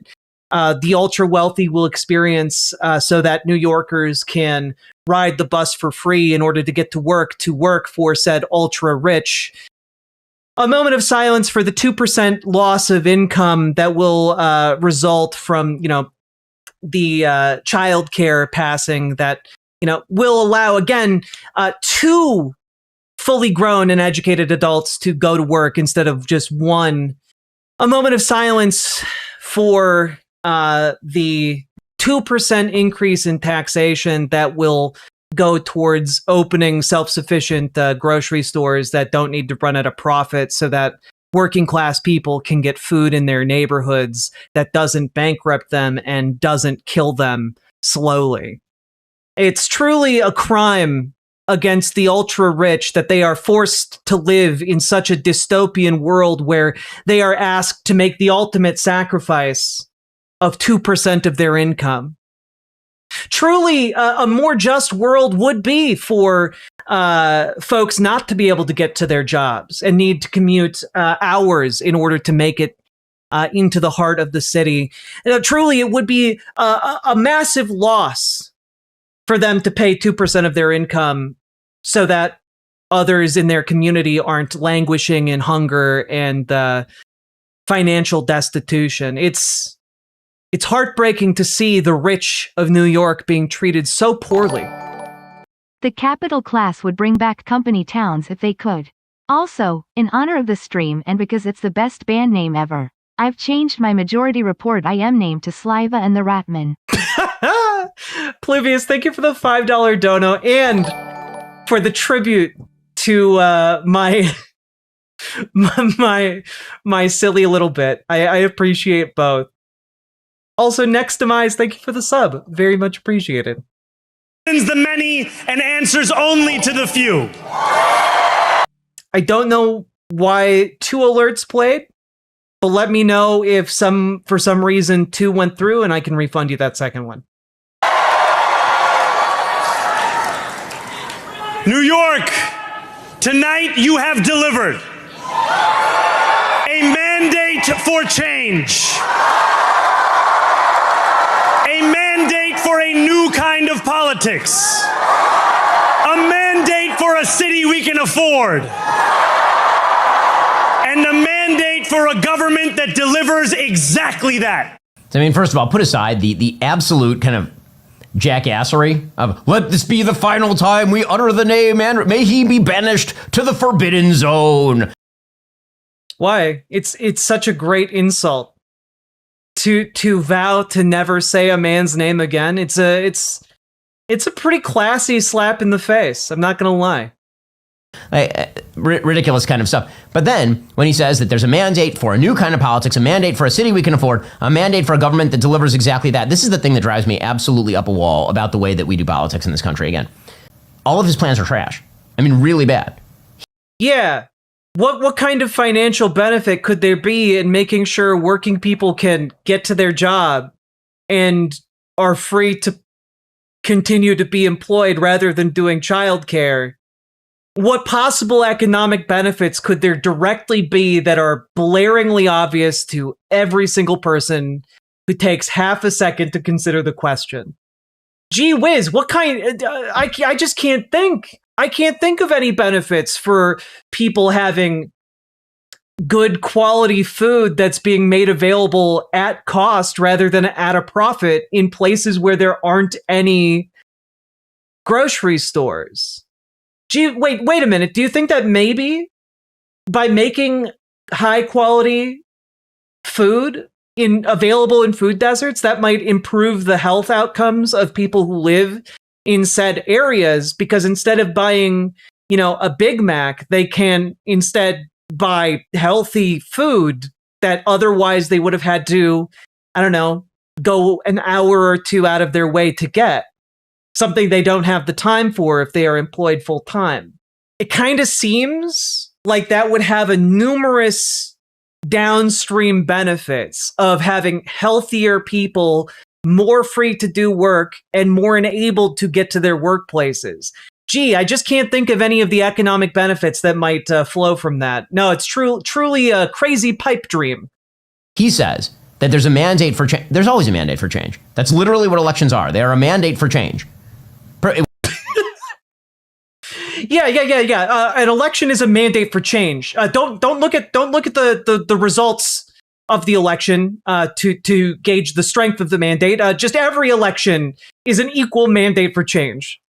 the ultra wealthy will experience so that New Yorkers can ride the bus for free in order to get to work for said ultra rich. A moment of silence for the 2% loss of income that will result from, the childcare passing that, will allow, again, 2 fully grown and educated adults to go to work instead of just one. A moment of silence for the 2% increase in taxation that will go towards opening self-sufficient grocery stores that don't need to run at a profit so that working class people can get food in their neighborhoods that doesn't bankrupt them and doesn't kill them slowly. It's truly a crime against the ultra rich that they are forced to live in such a dystopian world where they are asked to make the ultimate sacrifice of 2% of their income. Truly, a more just world would be for folks not to be able to get to their jobs and need to commute hours in order to make it into the heart of the city. Truly, it would be a massive loss for them to pay 2% of their income so that others in their community aren't languishing in hunger and financial destitution. It's heartbreaking to see the rich of New York being treated so poorly. The capital class would bring back company towns if they could. Also, in honor of the stream and because it's the best band name ever, I've changed my Majority Report IM name to Sliva and the Ratman. Pluvius, thank you for the $5 dono and for the tribute to my my silly little bit. I appreciate both. Also, next demise, thank you for the sub. Very much appreciated. The many and answers only to the few. I don't know why 2 alerts played, but let me know if for some reason 2 went through and I can refund you that second one. New York, tonight you have delivered a mandate for change. A mandate for a new kind of politics. A mandate for a city we can afford. And a mandate for a government that delivers exactly that. I mean, first of all, put aside the absolute kind of jackassery of let this be the final time we utter the name and may he be banished to the forbidden zone. Why? It's such a great insult to vow to never say a man's name again. It's a pretty classy slap in the face. I'm not gonna lie. Ridiculous kind of stuff. But then when he says that there's a mandate for a new kind of politics, a mandate for a city we can afford, a mandate for a government that delivers exactly that, this is the thing that drives me absolutely up a wall about the way that we do politics in this country. Again, all of his plans are trash. I mean, really bad. Yeah. What kind of financial benefit could there be in making sure working people can get to their job and are free to continue to be employed rather than doing childcare? What possible economic benefits could there directly be that are blaringly obvious to every single person who takes half a second to consider the question? Gee whiz, what kind? I just can't think. I can't think of any benefits for people having good quality food that's being made available at cost rather than at a profit in places where there aren't any grocery stores. Gee, wait a minute. Do you think that maybe by making high quality food available in food deserts, that might improve the health outcomes of people who live in said areas? Because instead of buying, a Big Mac, they can instead buy healthy food that otherwise they would have had to, go an hour or 2 out of their way to get. Something they don't have the time for if they are employed full time. It kind of seems like that would have a numerous downstream benefits of having healthier people more free to do work and more enabled to get to their workplaces. Gee, I just can't think of any of the economic benefits that might flow from that. No, it's truly a crazy pipe dream. He says that there's a mandate for change. There's always a mandate for change. That's literally what elections are. They are a mandate for change. Yeah. An election is a mandate for change. Don't look at the results of the election to gauge the strength of the mandate. Just every election is an equal mandate for change.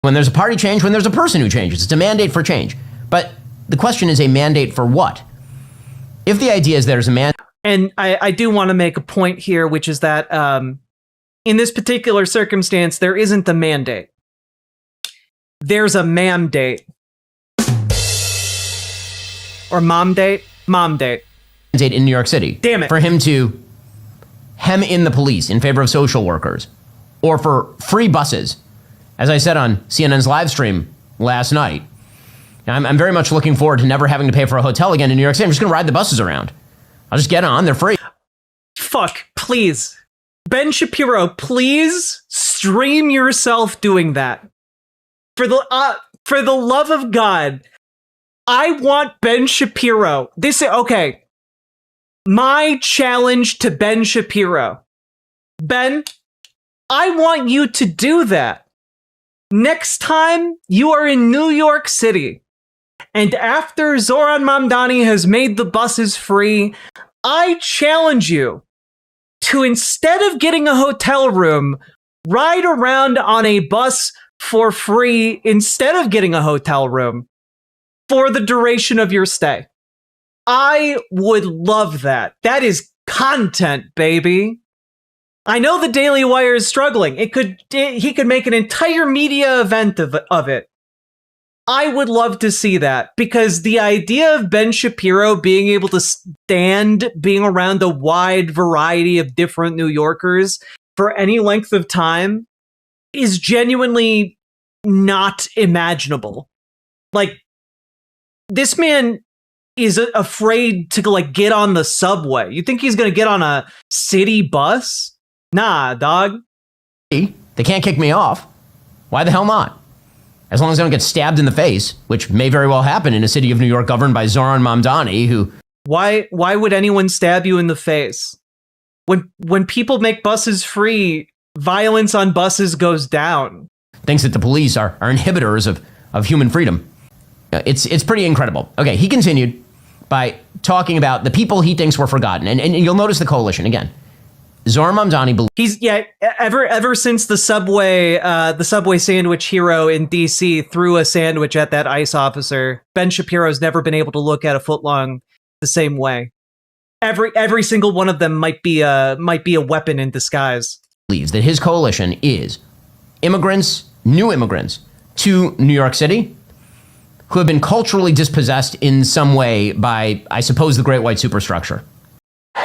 When there's a party change, when there's a person who changes, it's a mandate for change. But the question is a mandate for what? If the idea is there's a mandate. And I do want to make a point here, which is that in this particular circumstance, there isn't a mandate. There's a ma'am date. Or mom date? Mom date. In New York City. Damn it. For him to hem in the police in favor of social workers. Or for free buses. As I said on CNN's live stream last night, I'm very much looking forward to never having to pay for a hotel again in New York City. I'm just going to ride the buses around. I'll just get on. They're free. Fuck, please. Ben Shapiro, please stream yourself doing that. For the love of God, I want Ben Shapiro. Okay. My challenge to Ben Shapiro. Ben, I want you to do that. Next time you are in New York City, and after Zohran Mamdani has made the buses free, I challenge you to, instead of getting a hotel room, ride around on a bus for free instead of getting a hotel room for the duration of your stay. I would love that. That is content, baby. I know the Daily Wire is struggling. He could make an entire media event of it. I would love to see that, because the idea of Ben Shapiro being able to stand being around a wide variety of different New Yorkers for any length of time is genuinely not imaginable. Like, this man is afraid to like get on the subway. You think he's going to get on a city bus? Nah, dog. They can't kick me off. Why the hell not? As long as I don't get stabbed in the face, which may very well happen in a city of New York governed by Zohran Mamdani, who... Why would anyone stab you in the face? When people make buses free, violence on buses goes down. Thinks that the police are inhibitors of human freedom. It's pretty incredible. Okay, he continued by talking about the people he thinks were forgotten. And you'll notice the coalition again. Zohran Mamdani believes ever since the subway sandwich hero in DC threw a sandwich at that ICE officer, Ben Shapiro's never been able to look at a footlong the same way. Every single one of them might be a weapon in disguise. Believes that his coalition is new immigrants to New York City who have been culturally dispossessed in some way by, I suppose, the great white superstructure.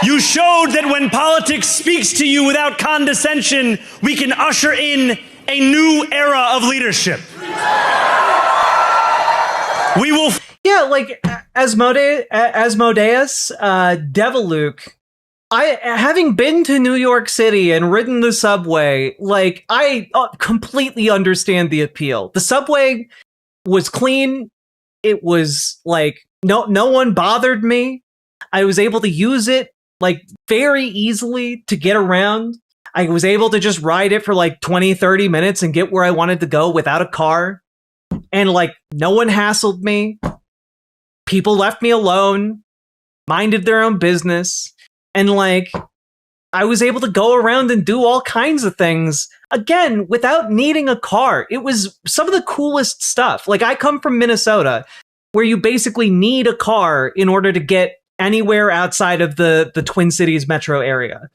You showed that when politics speaks to you without condescension, we can usher in a new era of leadership. We will... Yeah, like Asmodeus, Deviluke, having been to New York City and ridden the subway, like, I completely understand the appeal. The subway was clean. It was like no one bothered me. I was able to use it like very easily to get around. I was able to just ride it for like 20, 30 minutes and get where I wanted to go without a car. And like no one hassled me. People left me alone, minded their own business. And like I was able to go around and do all kinds of things, again, without needing a car. It was some of the coolest stuff. Like, I come from Minnesota, where you basically need a car in order to get anywhere outside of the Twin Cities metro area.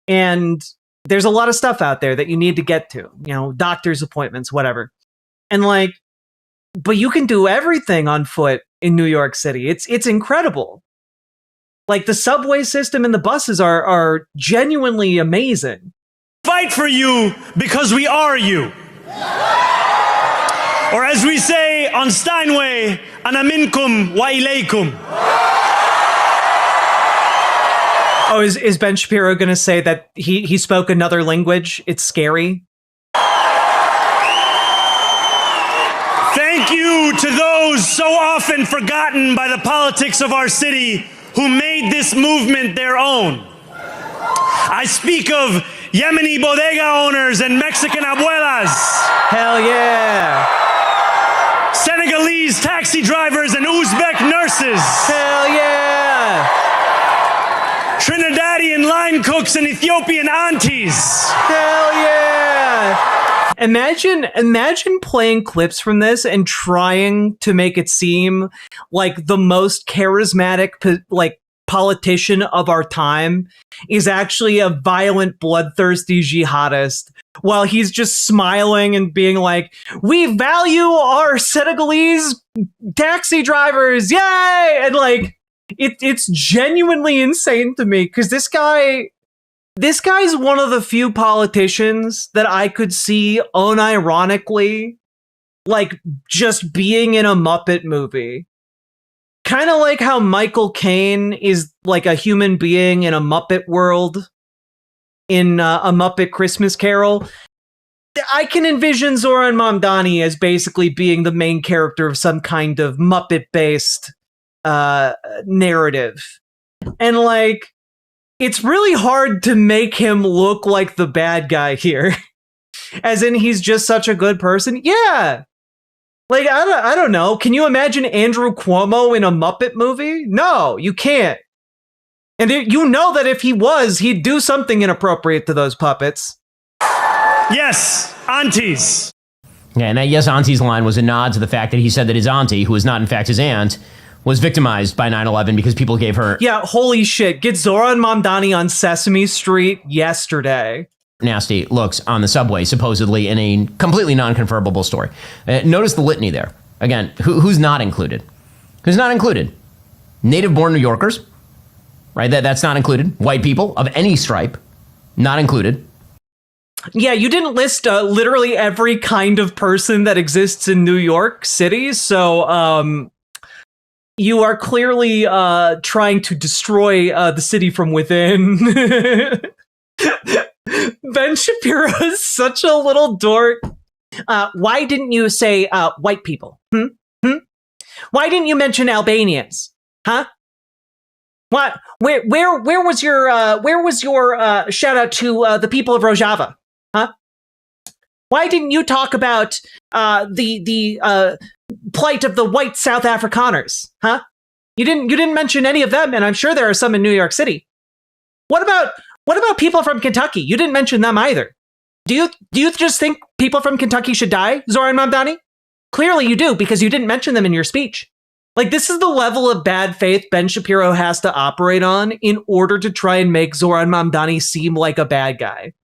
And there's a lot of stuff out there that you need to get to, you know, doctor's appointments, whatever. And like, but you can do everything on foot in New York City. It's incredible. Like, the subway system and the buses are genuinely amazing. Fight for you because we are you. Or as we say on Steinway, ana minkum wa ilaykum. Oh, is Ben Shapiro going to say that he spoke another language? It's scary. Thank you to those so often forgotten by the politics of our city who made this movement their own. I speak of Yemeni bodega owners and Mexican abuelas. Hell yeah. Senegalese taxi drivers and Uzbek nurses. Hell yeah. Trinidadian line cooks and Ethiopian aunties. Hell yeah. Imagine playing clips from this and trying to make it seem like the most charismatic politician of our time is actually a violent, bloodthirsty jihadist, while he's just smiling and being like, "We value our Senegalese taxi drivers, yay!" And like, it's genuinely insane to me, because this guy's one of the few politicians that I could see unironically, like, just being in a Muppet movie. Kind of like how Michael Caine is like a human being in a Muppet world, in a Muppet Christmas Carol. I can envision Zohran Mamdani as basically being the main character of some kind of Muppet-based narrative. And like, it's really hard to make him look like the bad guy here. As in, he's just such a good person. Yeah. Like, I don't know. Can you imagine Andrew Cuomo in a Muppet movie? No, you can't. And you know that if he was, he'd do something inappropriate to those puppets. Yes, aunties. Yeah, and that yes, aunties line was a nod to the fact that he said that his auntie, who is not in fact his aunt, was victimized by 9/11 because people gave her... Yeah, holy shit. Get Zohran Mamdani on Sesame Street yesterday. Nasty looks on the subway, supposedly in a completely non-confirmable story. Notice the litany there. Again, who's not included? Who's not included? Native-born New Yorkers, right? That's not included. White people of any stripe, not included. Yeah, you didn't list literally every kind of person that exists in New York City, so you are clearly trying to destroy the city from within. Ben Shapiro is such a little dork. Why didn't you say white people? Why didn't you mention Albanians? Huh? What? Where was your shout out to the people of Rojava? Huh? Why didn't you talk about the plight of the white South Afrikaners? Huh? You didn't mention any of them, and I'm sure there are some in New York City. What about people from Kentucky? You didn't mention them either. Do you just think people from Kentucky should die, Zohran Mamdani? Clearly you do, because you didn't mention them in your speech. Like, this is the level of bad faith Ben Shapiro has to operate on in order to try and make Zohran Mamdani seem like a bad guy.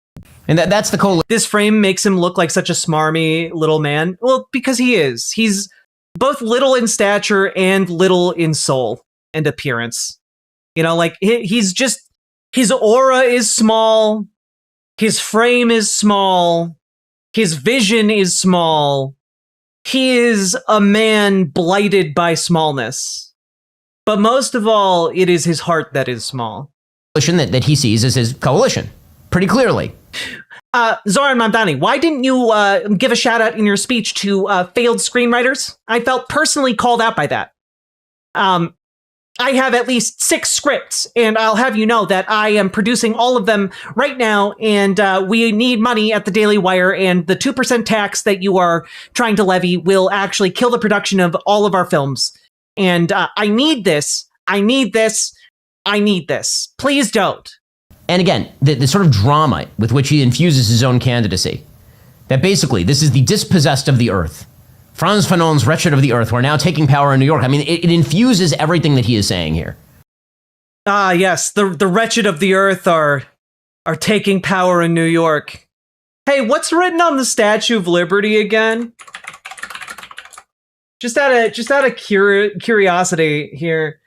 And that's the coalition. This frame makes him look like such a smarmy little man. Well, because he is. He's both little in stature and little in soul and appearance. You know, like, he's just... His aura is small. His frame is small. His vision is small. He is a man blighted by smallness. But most of all, it is his heart that is small. That he sees as his coalition, pretty clearly. Zohran Mamdani, why didn't you give a shout out in your speech to failed screenwriters? I felt personally called out by that. I have at least 6 scripts, and I'll have you know that I am producing all of them right now, and we need money at the Daily Wire, and the 2% tax that you are trying to levy will actually kill the production of all of our films. And I need this. I need this. I need this. Please don't. And again, the sort of drama with which he infuses his own candidacy, that basically this is the dispossessed of the earth. Frantz Fanon's wretched of the earth. We're now taking power in New York. I mean, it infuses everything that he is saying here. Ah, yes. The wretched of the earth are taking power in New York. Hey, what's written on the Statue of Liberty again? Just out of curiosity here.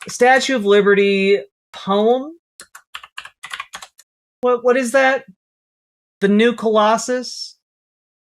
Statue of Liberty poem? What is that? The New Colossus?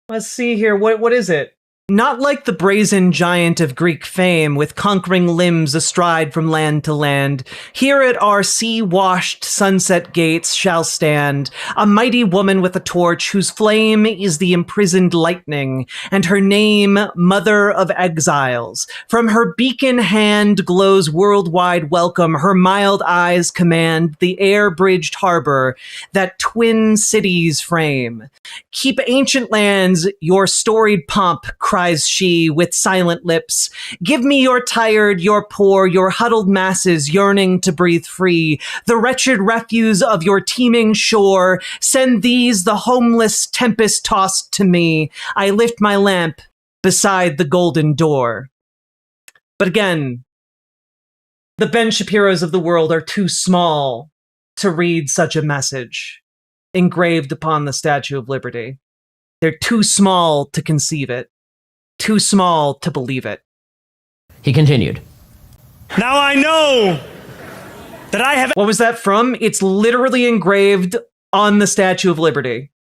Let's see here. What is it? Not like the brazen giant of Greek fame, with conquering limbs astride from land to land. Here at our sea-washed sunset gates shall stand a mighty woman with a torch, whose flame is the imprisoned lightning, and her name Mother of Exiles. From her beacon hand glows worldwide welcome. Her mild eyes command the air-bridged harbor that twin cities frame. Keep ancient lands your storied pomp, cries she with silent lips. Give me your tired, your poor, your huddled masses yearning to breathe free. The wretched refuse of your teeming shore. Send these, the homeless, tempest-tossed to me. I lift my lamp beside the golden door. But again, the Ben Shapiros of the world are too small to read such a message engraved upon the Statue of Liberty. They're too small to conceive it. Too small to believe it. He continued. Now I know that I have... What was that from? It's literally engraved on the Statue of Liberty.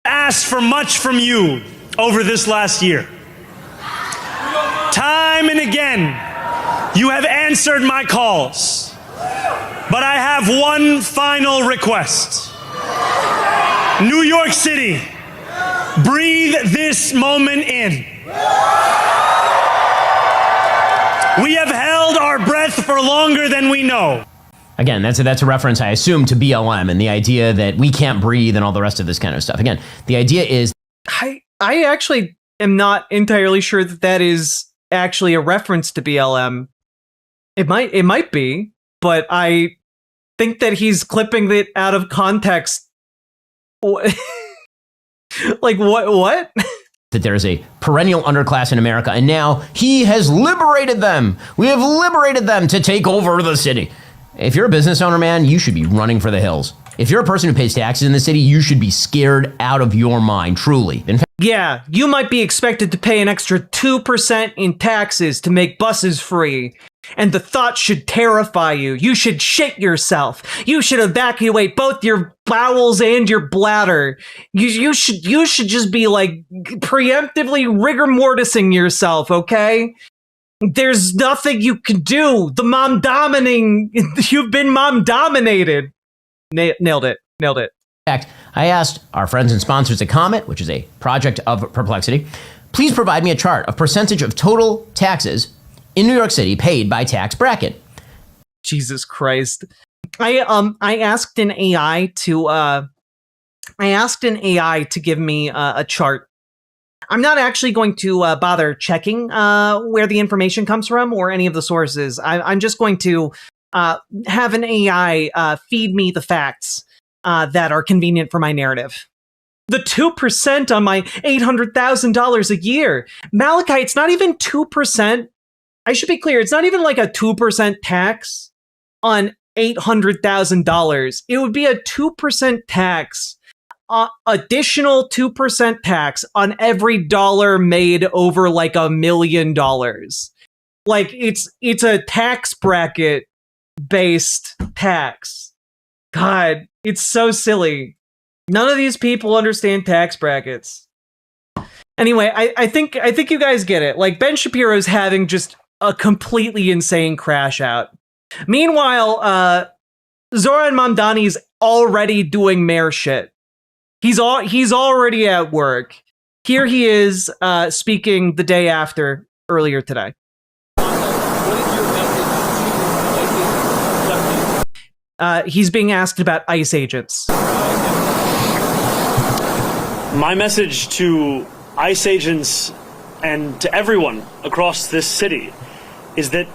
...asked for much from you over this last year. Time and again, you have answered my calls. But I have one final request. New York City, breathe this moment in. We have held our breath for longer than we know. Again, that's a reference, I assume, to BLM and the idea that we can't breathe and all the rest of this kind of stuff. Again, the idea is... I actually am not entirely sure that is actually a reference to BLM. It might be, but I think that he's clipping it out of context. Like, what? That there is a perennial underclass in America, and now he has liberated them. We have liberated them to take over the city. If you're a business owner, man, you should be running for the hills. If you're a person who pays taxes in the city, you should be scared out of your mind, truly. In fact, yeah, you might be expected to pay an extra 2% in taxes to make buses free. And the thought should terrify you. You should shit yourself. You should evacuate both your bowels and your bladder. You should just be like preemptively rigor mortising yourself, okay? There's nothing you can do. You've been mom dominated. Nailed it. In fact, I asked our friends and sponsors at Comet, which is a project of perplexity, please provide me a chart of percentage of total taxes in New York City paid by tax bracket. Jesus Christ. I asked an AI to give me a chart. I'm not actually going to bother checking where the information comes from or any of the sources. I'm just going to have an AI feed me the facts that are convenient for my narrative. The 2% on my $800,000 a year. Malachi, it's not even 2%. I should be clear, it's not even like a 2% tax on $800,000. It would be a 2% tax, additional 2% tax on every dollar made over like $1 million. Like it's a tax bracket based tax. God, it's so silly. None of these people understand tax brackets. Anyway, I think you guys get it. Like Ben Shapiro's having just a completely insane crash out. Meanwhile, Zohran Mamdani's already doing mayor shit. He's already at work. Here he is speaking the day after, earlier today. He's being asked about ICE agents. My message to ICE agents and to everyone across this city is that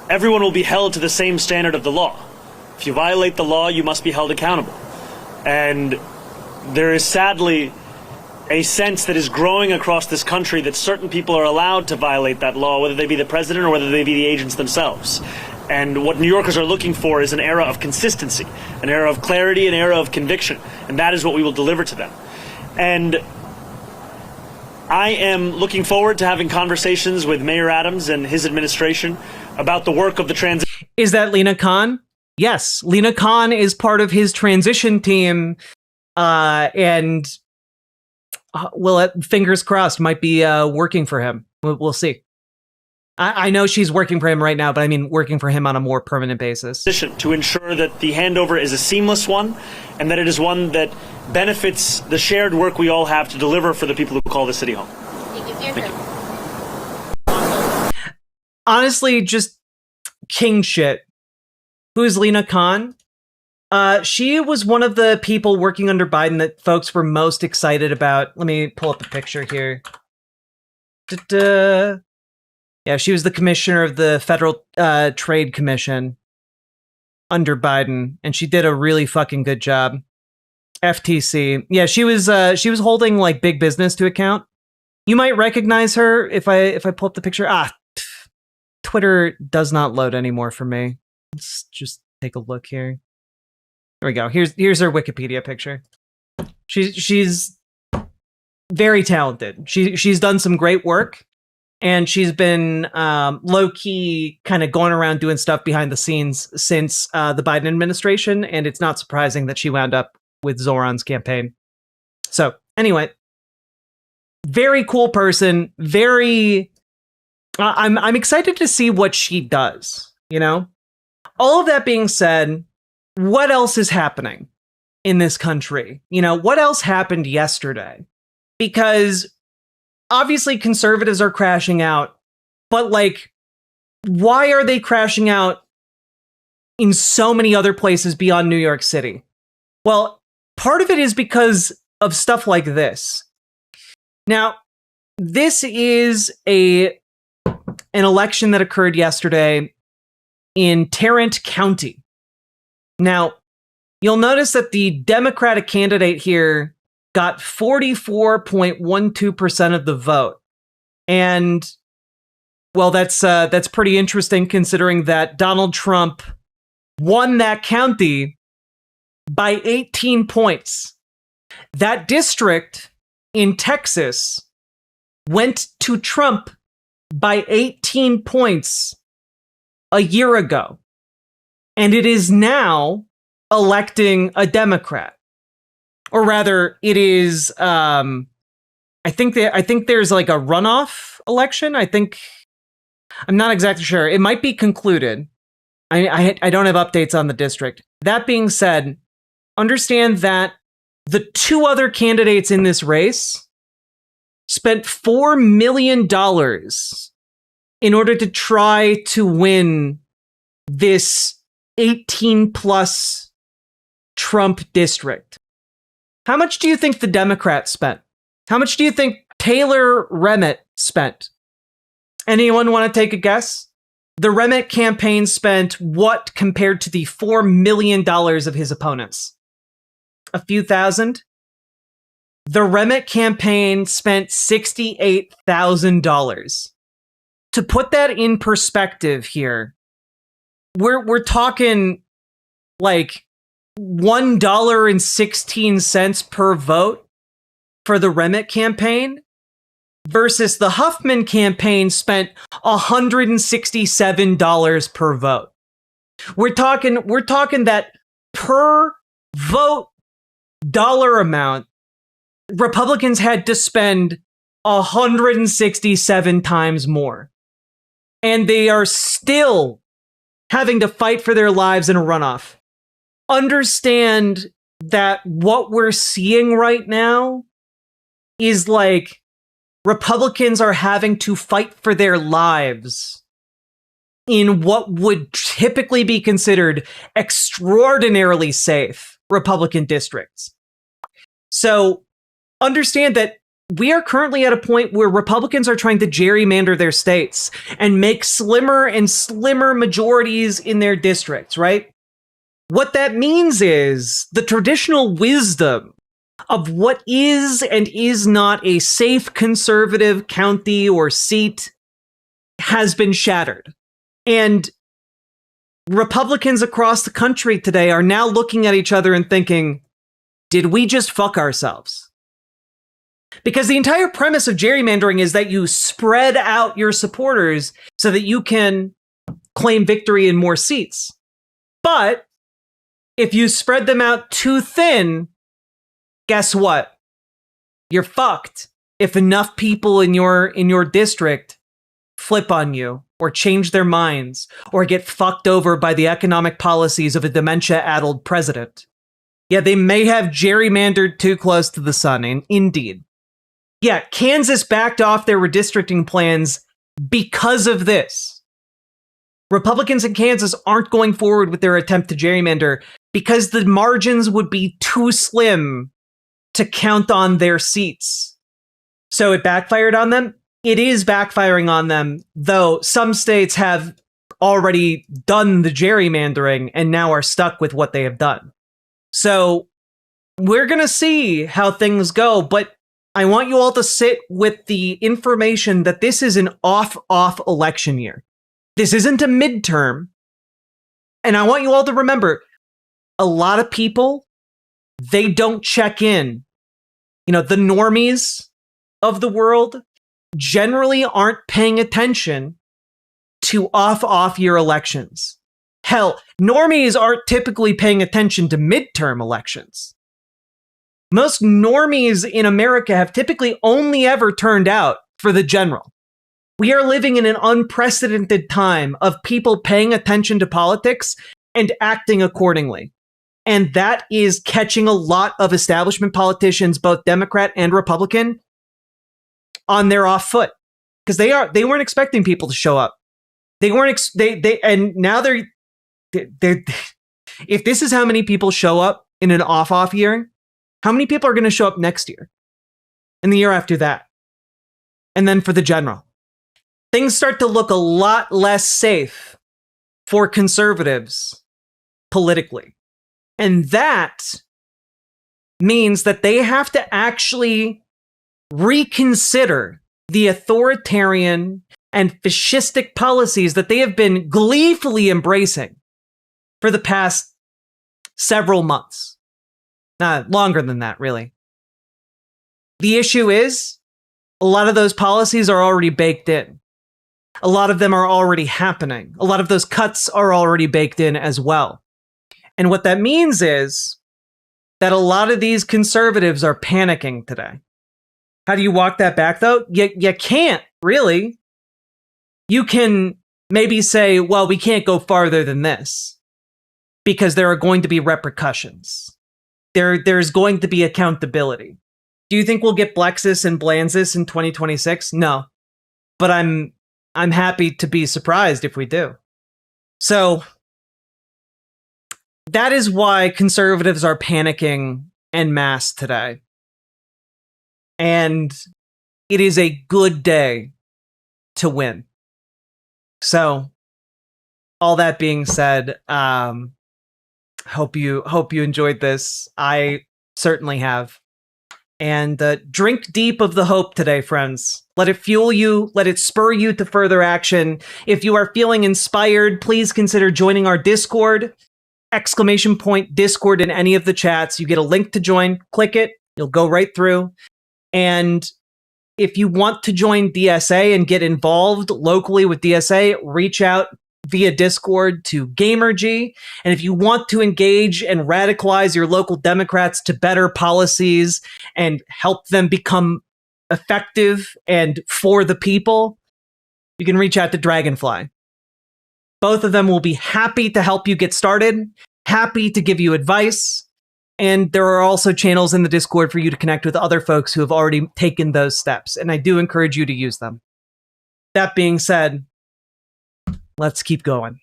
everyone will be held to the same standard of the law. If you violate the law, you must be held accountable. And there is sadly a sense that is growing across this country that certain people are allowed to violate that law, whether they be the president or whether they be the agents themselves. And what New Yorkers are looking for is an era of consistency, an era of clarity, an era of conviction. And that is what we will deliver to them. And I am looking forward to having conversations with Mayor Adams and his administration about the work of the transition. Is that Lena Khan? Yes, Lena Khan is part of his transition team, and fingers crossed, might be working for him. We'll see. I know she's working for him right now, but I mean working for him on a more permanent basis. To ensure that the handover is a seamless one, and that it is one that benefits the shared work we all have to deliver for the people who call the city home. Thank you. Honestly, just king shit. Who's Lena Khan? She was one of the people working under Biden that folks were most excited about. Let me pull up a picture here. Yeah, she was the commissioner of the Federal Trade Commission under Biden, and she did a really fucking good job. FTC. Yeah, she was holding like big business to account. You might recognize her if I pull up the picture. Twitter does not load anymore for me. Let's just take a look here. There we go. Here's her Wikipedia picture. She's very talented. She's done some great work, and she's been low key kind of going around doing stuff behind the scenes since the Biden administration, and it's not surprising that she wound up with Zohran's campaign. So anyway, very cool person. Very, I'm excited to see what she does. You know, all of that being said, what else is happening in this country? You know, what else happened yesterday? Because obviously conservatives are crashing out, but like, why are they crashing out in so many other places beyond New York City? Well, part of it is because of stuff like this. Now, this is an election that occurred yesterday in Tarrant County. Now, you'll notice that the Democratic candidate here got 44.12% of the vote. And, well, that's pretty interesting considering that Donald Trump won that county by 18 points. That district in Texas went to Trump by 18 points a year ago. And it is now electing a Democrat. Or rather, it is, I think there's like a runoff election. I'm not exactly sure. It might be concluded. I don't have updates on the district. That being said, understand that the two other candidates in this race spent $4 million in order to try to win this 18 plus Trump district. How much do you think the Democrats spent? How much do you think Taylor Remmitt spent? Anyone want to take a guess? The Remmitt campaign spent what compared to the $4 million of his opponents? A few thousand? The Remmitt campaign spent $68,000. To put that in perspective here, we're talking like $1.16 per vote for the Remmitt campaign versus the Huffman campaign spent $167 per vote. We're talking that per vote dollar amount, Republicans had to spend 167 times more. And they are still having to fight for their lives in a runoff. Understand that what we're seeing right now is like Republicans are having to fight for their lives in what would typically be considered extraordinarily safe Republican districts. So understand that we are currently at a point where Republicans are trying to gerrymander their states and make slimmer and slimmer majorities in their districts, right? What that means is the traditional wisdom of what is and is not a safe conservative county or seat has been shattered. And Republicans across the country today are now looking at each other and thinking, did we just fuck ourselves? Because the entire premise of gerrymandering is that you spread out your supporters so that you can claim victory in more seats. But if you spread them out too thin, guess what? You're fucked if enough people in your district flip on you or change their minds or get fucked over by the economic policies of a dementia-addled president. Yeah, they may have gerrymandered too close to the sun, indeed. Yeah, Kansas backed off their redistricting plans because of this. Republicans in Kansas aren't going forward with their attempt to gerrymander because the margins would be too slim to count on their seats. So it backfired on them. It is backfiring on them, though some states have already done the gerrymandering and now are stuck with what they have done. So we're going to see how things go, but I want you all to sit with the information that this is an off election year. This isn't a midterm. And I want you all to remember, a lot of people, they don't check in. You know, the normies of the world generally aren't paying attention to off-year elections. Hell, normies aren't typically paying attention to midterm elections. Most normies in America have typically only ever turned out for the general. We are living in an unprecedented time of people paying attention to politics and acting accordingly. And that is catching a lot of establishment politicians, both Democrat and Republican, on their off foot. Because they weren't expecting people to show up. They weren't, and now they're, if this is how many people show up in an off year, how many people are going to show up next year? And the year after that? And then for the general. Things start to look a lot less safe for conservatives politically. And that means that they have to actually reconsider the authoritarian and fascistic policies that they have been gleefully embracing for the past several months. Longer than that, really. The issue is, a lot of those policies are already baked in. A lot of them are already happening. A lot of those cuts are already baked in as well. And what that means is that a lot of these conservatives are panicking today. How do you walk that back, though? You can't, really. You can maybe say, well, we can't go farther than this because there are going to be repercussions. There's going to be accountability. Do you think we'll get Blexis and Blanzis in 2026? No. But I'm happy to be surprised if we do. So that is why conservatives are panicking en masse today. And it is a good day to win. So, all that being said, hope you enjoyed this. I certainly have. And drink deep of the hope today, friends. Let it fuel you. Let it spur you to further action. If you are feeling inspired, please consider joining our Discord. ! Discord in any of the chats. You get a link to join. Click it. You'll go right through. And if you want to join DSA and get involved locally with DSA, reach out via Discord to Gamergy. And if you want to engage and radicalize your local Democrats to better policies and help them become effective and for the people, you can reach out to Dragonfly. Both of them will be happy to help you get started, happy to give you advice. And there are also channels in the Discord for you to connect with other folks who have already taken those steps. And I do encourage you to use them. That being said, let's keep going.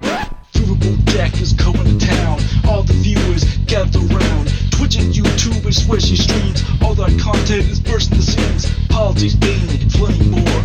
Riverboat deck is going to town. All the viewers gather round. Twitch and YouTube and Swishy streams. All that content is bursting the scenes. Politics, being and plenty more.